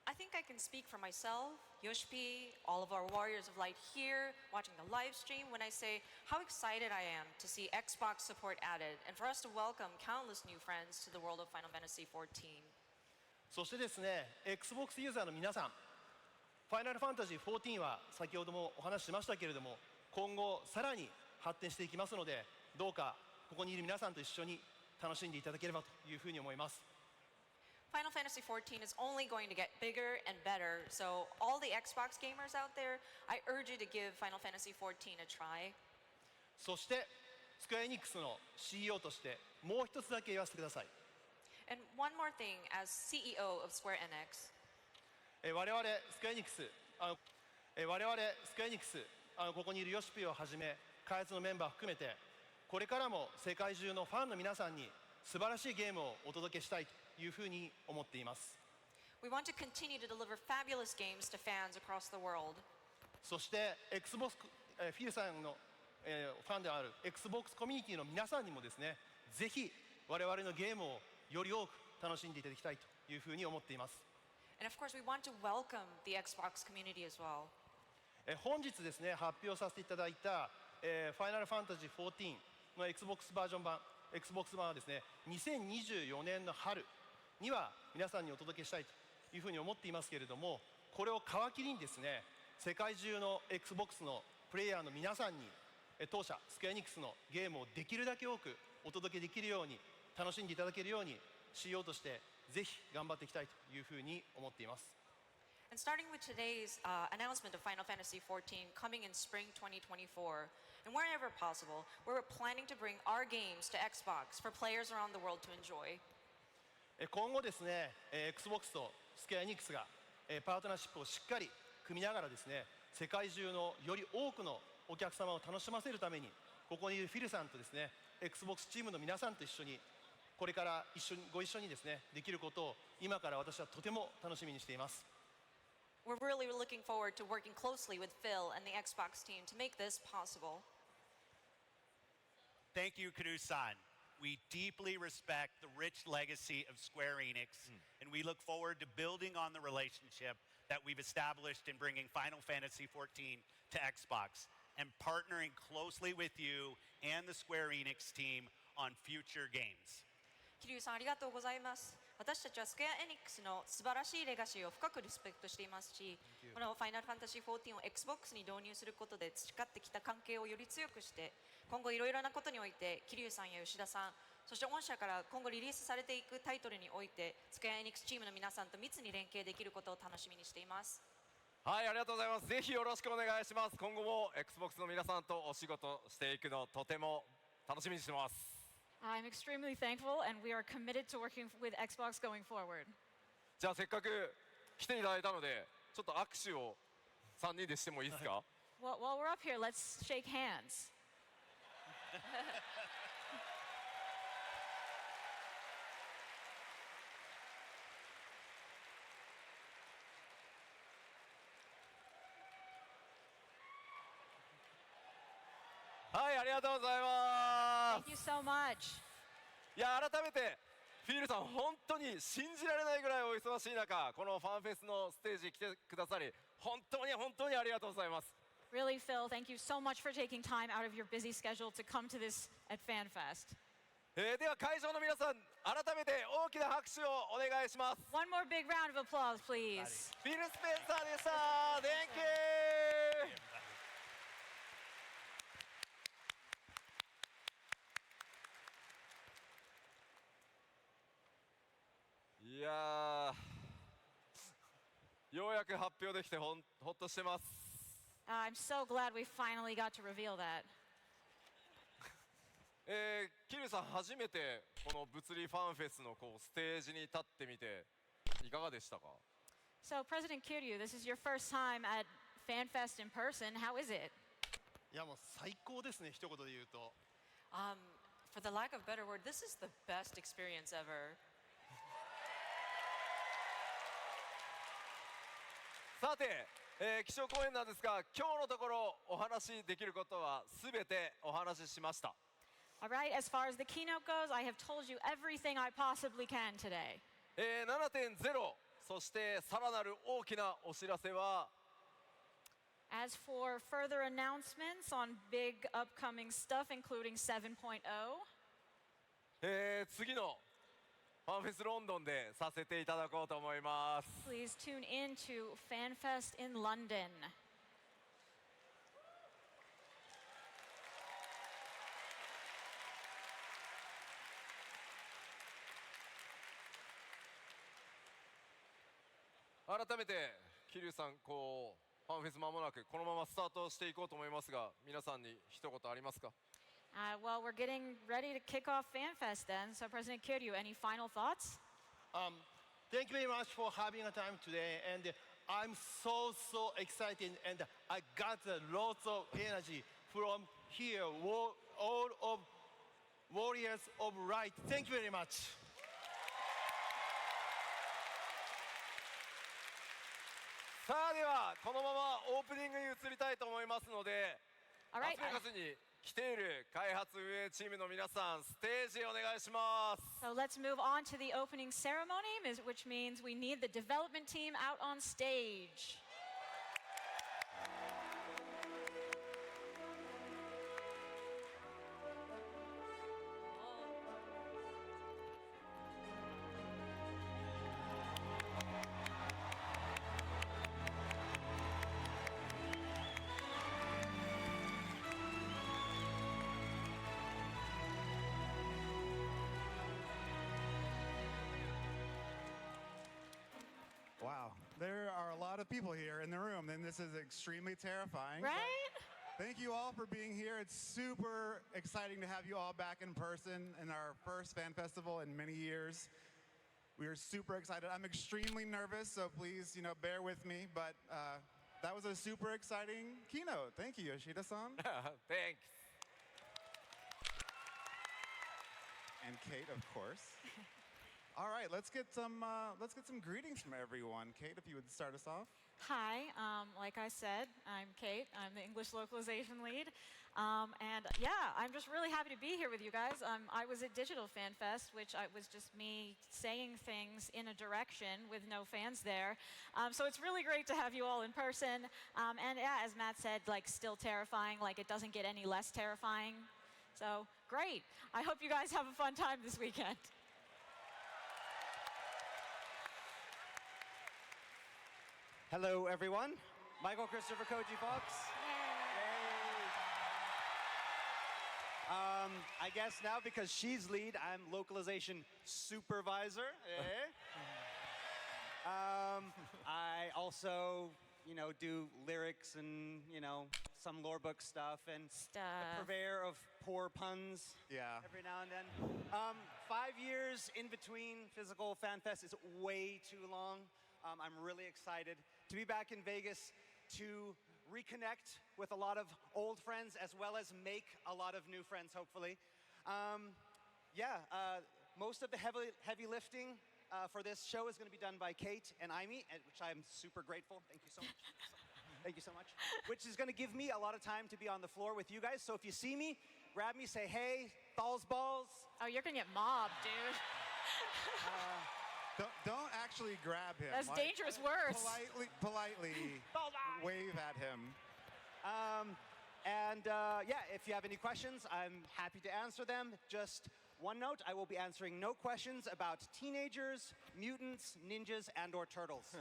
I think I can speak for myself, Yoshi, all of our Warriors of Light here, watching the live stream, when I say how excited I am to see Xbox support added and for us to welcome countless new friends to the world of Final Fantasy XIV. そしてですね、Xbox ユーザーの皆さん、ファイナルファンタジー14は先ほどもお話ししましたけれども、今後さらに発展していきますので、どうかここにいる皆さんと一緒に楽しんでいただければというふうに思います。Final Fantasy XIV is only going to get bigger and better, so all the Xbox gamers out there, I urge you to give Final Fantasy XIV a try. そしてスクエアエニックスの CEO としてもう一つだけ言わせてください。And one more thing, as CEO of Square Enix, 我々スクエアエニックスここにいるヨシピをはじめ開発のメンバー含めて、これからも世界中のファンの皆さんに素晴らしいゲームをお届けしたいというふうに思っています。 we want to continue to deliver fabulous games to fans across the world. そして Xbox、フィルさんの、ファンである Xbox コミュニティの皆さんにもですね、ぜひ我々のゲームをより多く楽しんでいただきたいというふうに思っています。 And of course, we want to welcome the Xbox community as well. 本日ですね、発表させていただいた、ファイナルファンタジー14の Xbox バージョン版、Xbox 版はですね、2024年の春には皆さんにお届けしたいというふうに思っていますけれども、これを皮切りにですね、世界中の Xbox のプレイヤーの皆さんに当社スクエアエニックスのゲームをできるだけ多くお届けできるように、楽しんでいただけるように CEO としてぜひ頑張っていきたいというふうに思っています。 And starting with today's announcement of Final Fantasy XIV coming in spring 2024, and wherever possible, we're planning to bring our games to Xbox for players around the world to enjoy. 今後ですね、Xbox とスクエアエニックスがパートナーシップをしっかり組みながらですね、世界中のより多くのお客様を楽しませるために、ここにいるフィルさんとですね、Xbox チームの皆さんと一緒にこれからご一緒にですね、できることを今から私はとても楽しみにしています。 We're really looking forward to working closely with Phil and the Xbox team to make this possible. Thank you, Kuru-san. We deeply respect the rich legacy of Square Enix, and we look forward to building on the relationship that we've established in bringing Final Fantasy XIV to Xbox and partnering closely with you and the Square Enix team on future games. 桐生さんありがとうございます。私たちはスクエアエニックスの素晴らしいレガシーを深くリスペクトしていますし、このファイナルファンタジー14を Xbox に導入することで培ってきた関係をより強くして、今後いろいろなことにおいて桐生さんや吉田さん、そして御社から今後リリースされていくタイトルにおいてスクエアエニックスチームの皆さんと密に連携できることを楽しみにしています。はい、ありがとうございます。ぜひよろしくお願いします。今後も Xbox の皆さんとお仕事していくのとても楽しみにしてます。 I'm extremely thankful, and we are committed to working with Xbox going forward. じゃあせっかく来ていただいたので、ちょっと握手を3人でしてもいいですか？ While we're up here, let's shake hands. はい、ありがとうございま Thank you so much. す。いや、改めてフィールさん、本当に信じられないぐらいお忙しい中、このファンフェスのステージに来てくださり、本当にありがとうございます。 Really, Phil, thank you so much for taking time out of your busy schedule to come to this at FanFest. では会場の皆さん、改めて大きな拍手をお願いします。 One more big round of applause, please. フィル・スペンサーでした。Thank you! いやー、ようやく発表できてほっとしてます。I'm so glad we finally got to reveal that. 桐生さん、初めてこの物理ファンフェスのステージに立ってみていかがでしたか？ So, President Kiryu, this is your first time at FanFest in person. How is it? いやもう最高ですね、一言で言うと。For the lack of a better word, this is the best experience ever. さて、基調講演なんですが、今日のところお話しできることはすべてお話ししました。 All right, as far as the keynote goes, I have told you everything I possibly can today. 7.0、そしてさらなる大きなお知らせは、 As for further announcements on big upcoming stuff, including 7.0, 次のファンフェスロンドンでさせていただこうと思います。 please tune in to FanFest in London. 改めて桐生さん、ファンフェス間もなくこのままスタートしていこうと思いますが、皆さんに一言ありますか？ Well, we're getting ready to kick off FanFest then. So, President Kiryu, any final thoughts? Thank you very much for having a time today, and I'm so excited, and I got lots of energy from here, all of warriors of light. Thank you very much. さあ、ではこのままオープニングに移りたいと思いますので、 All ラ right. スベガスに来ている開発運営チームの皆さん、ステージへお願いします。 So let's move on to the opening ceremony, which means we need the development team out on stage. Wow, there are a lot of people here in the room, and this is extremely terrifying. Right? Thank you all for being here. It's super exciting to have you all back in person in our first fan festival in many years. We are super excited. I'm extremely nervous, so please, bear with me. But that was a super exciting keynote. Thank you, Yoshida-san. Thanks. And Kate, of course. All right, let's get some greetings from everyone. Kate, if you would start us off. Hi, like I said, I'm Kate. I'm the English localization lead. And yeah, I'm just really happy to be here with you guys. I was at Digital Fan Fest, which was just me saying things in a direction with no fans there. So it's really great to have you all in person. And yeah, as Matt said, still terrifying. It doesn't get any less terrifying. So great. I hope you guys have a fun time this weekend. Hello, everyone. Michael Christopher Koji Fox. I guess now because she's lead, I'm localization supervisor. I also, do lyrics and, some lore book stuff and a purveyor of poor puns. Yeah. Every now and then. 5 years in between physical FanFest is way too long. I'm really excited to be back in Vegas to reconnect with a lot of old friends as well as make a lot of new friends, hopefully. Most of the heavy lifting for this show is going to be done by Kate and Aimee, which I'm super grateful. Thank you so much. Thank you so much. Which is going to give me a lot of time to be on the floor with you guys. So if you see me, grab me, say, hey, Thal's balls. Oh, you're going to get mobbed, dude. Don't actually grab him. That's dangerous words. Politely wave at him. And yeah, if you have any questions, I'm happy to answer them. Just one note, I will be answering no questions about teenagers, mutants, ninjas, and/or turtles.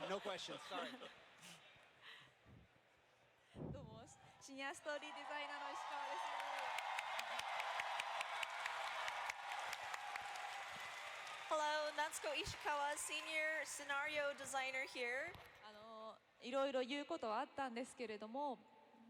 No questions, sorry. どうもシニアストーリーデザイナーの石川です。 Hello, Natsuko Ishikawa, senior scenario designer here. いろいろ言うことはあったんですけれども、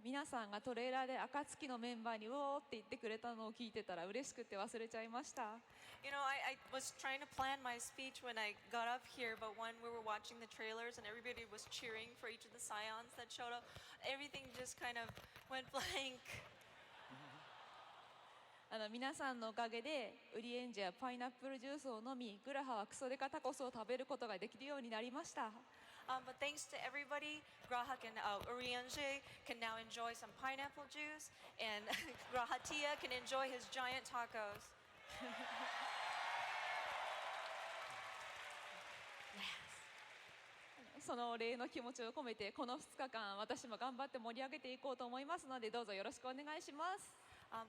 皆さんがトレーラーで暁のメンバーにうおーって言ってくれたのを聞いてたら嬉しくて忘れちゃいました。 You know, I was trying to plan my speech when I got up here, but when we were watching the trailers and everybody was cheering for each of the scions that showed up, everything just kind of went blank. 皆さんのおかげでウリエンジェやパイナップルジュースを飲み、グラハはクソデカタコスを食べることができるようになりました。 But thanks to everybody, Grahak and Urianje can now enjoy some pineapple juice, and Grahatia can enjoy his giant tacos. そのお礼の気持ちを込めてこの2日間私も頑張って盛り上げていこうと思いますのでどうぞよろしくお願いします。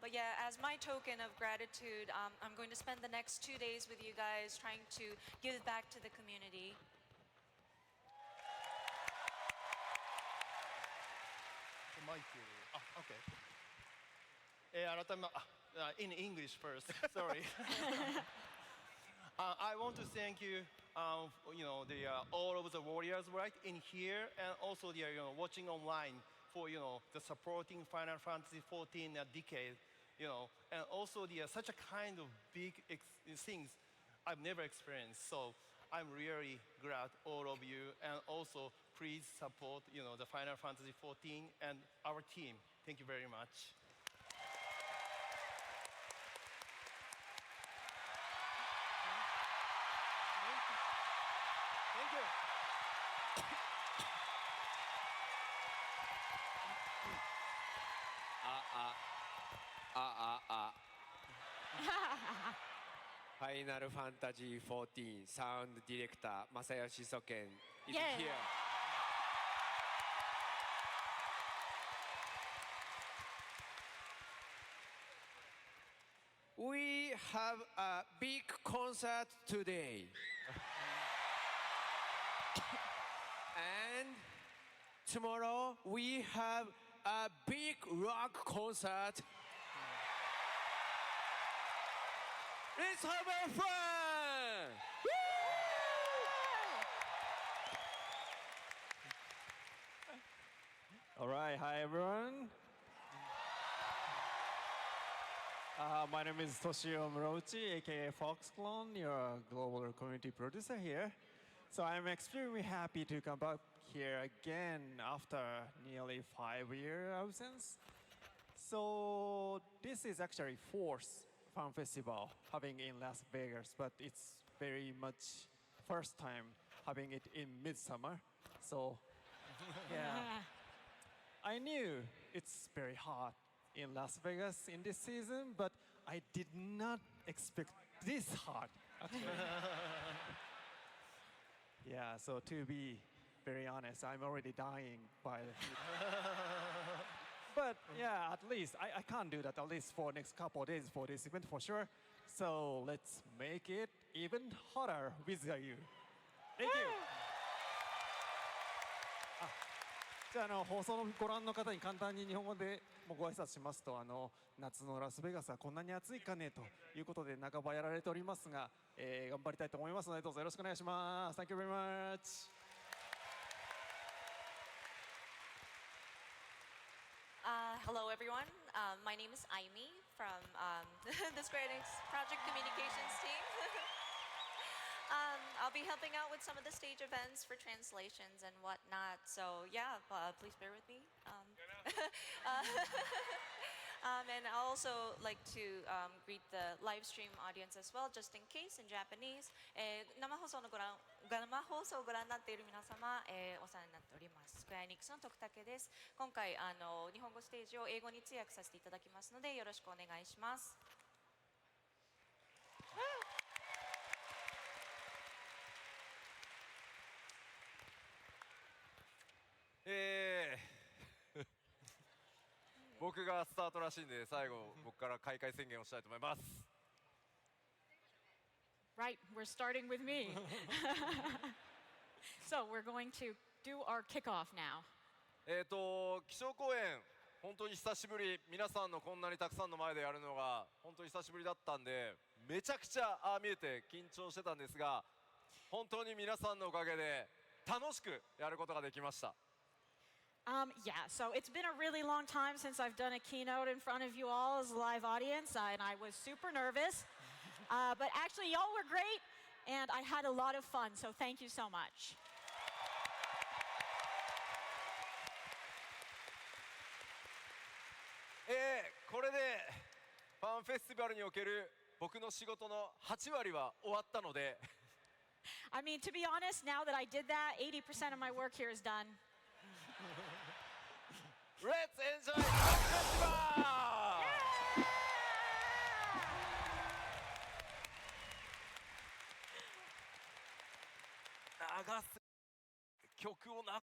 But yeah, as my token of gratitude, I'm going to spend the next 2 days with you guys trying to give back to the community. Okay. In English first, sorry. I want to thank you, all of the warriors, right, in here, and also the, watching online for, the supporting Final Fantasy XIV decade, and also the such a kind of big things I've never experienced. So I'm really glad all of you, and also please support, the Final Fantasy XIV and our team. Thank you very much. Thank you. Final Fantasy XIV Sound Director Masayoshi Soken is Yay. here. We have a big concert today. And tomorrow we have a big rock concert. Let's have a fun! All right, hi everyone. My name is Toshio Murauchi, aka Foxclone, your global community producer here. So I'm extremely happy to come back here again after nearly 5-year absence. So this is actually fourth fan festival having in Las Vegas, but it's very much first time having it in midsummer. So yeah, I knew it's very hot in Las Vegas in this season, but I did not expect this hot, actually. Yeah, so to be very honest, I'm already dying by the heat. But yeah, at least, I can't do that at least for next couple of days for this event for sure. So let's make it even hotter with you. Thank you. じゃあ、放送のご覧の方に簡単に日本語でもご挨拶しますと、夏のラスベガスはこんなに暑いかねということで半ばやられておりますが、頑張りたいと思いますのでどうぞよろしくお願いします。Thank you very much. Hello, everyone. My name is Aimi from the Square Enix Project Communications team. I'll be helping out with some of the stage events for translations and whatnot. So yeah, please bear with me. And I'll also like to greet the live stream audience as well, just in case in Japanese. 生放送をご覧になっている皆様、お世話になっております。スクエアエニックスの徳武です。今回日本語ステージを英語に通訳させていただきますのでよろしくお願いします。僕がスタートらしいんで、最後僕から開会宣言をしたいと思います。Right, we're starting with me. So we're going to do our kickoff now. 気象公演、本当に久しぶり、皆さんのこんなにたくさんの前でやるのが本当に久しぶりだったんで、めちゃくちゃああ見えて緊張してたんですが、本当に皆さんのおかげで楽しくやることができました。Yeah, so it's been a really long time since I've done a keynote in front of you all as a live audience, and I was super nervous. But actually, y'all were great, and I had a lot of fun, so thank you so much. これでファンフェスティバルにおける僕の仕事の8割は終わったので I mean, to be honest, now that I did that, 80% of my work here is done. Let's enjoy the festival! 流す曲をな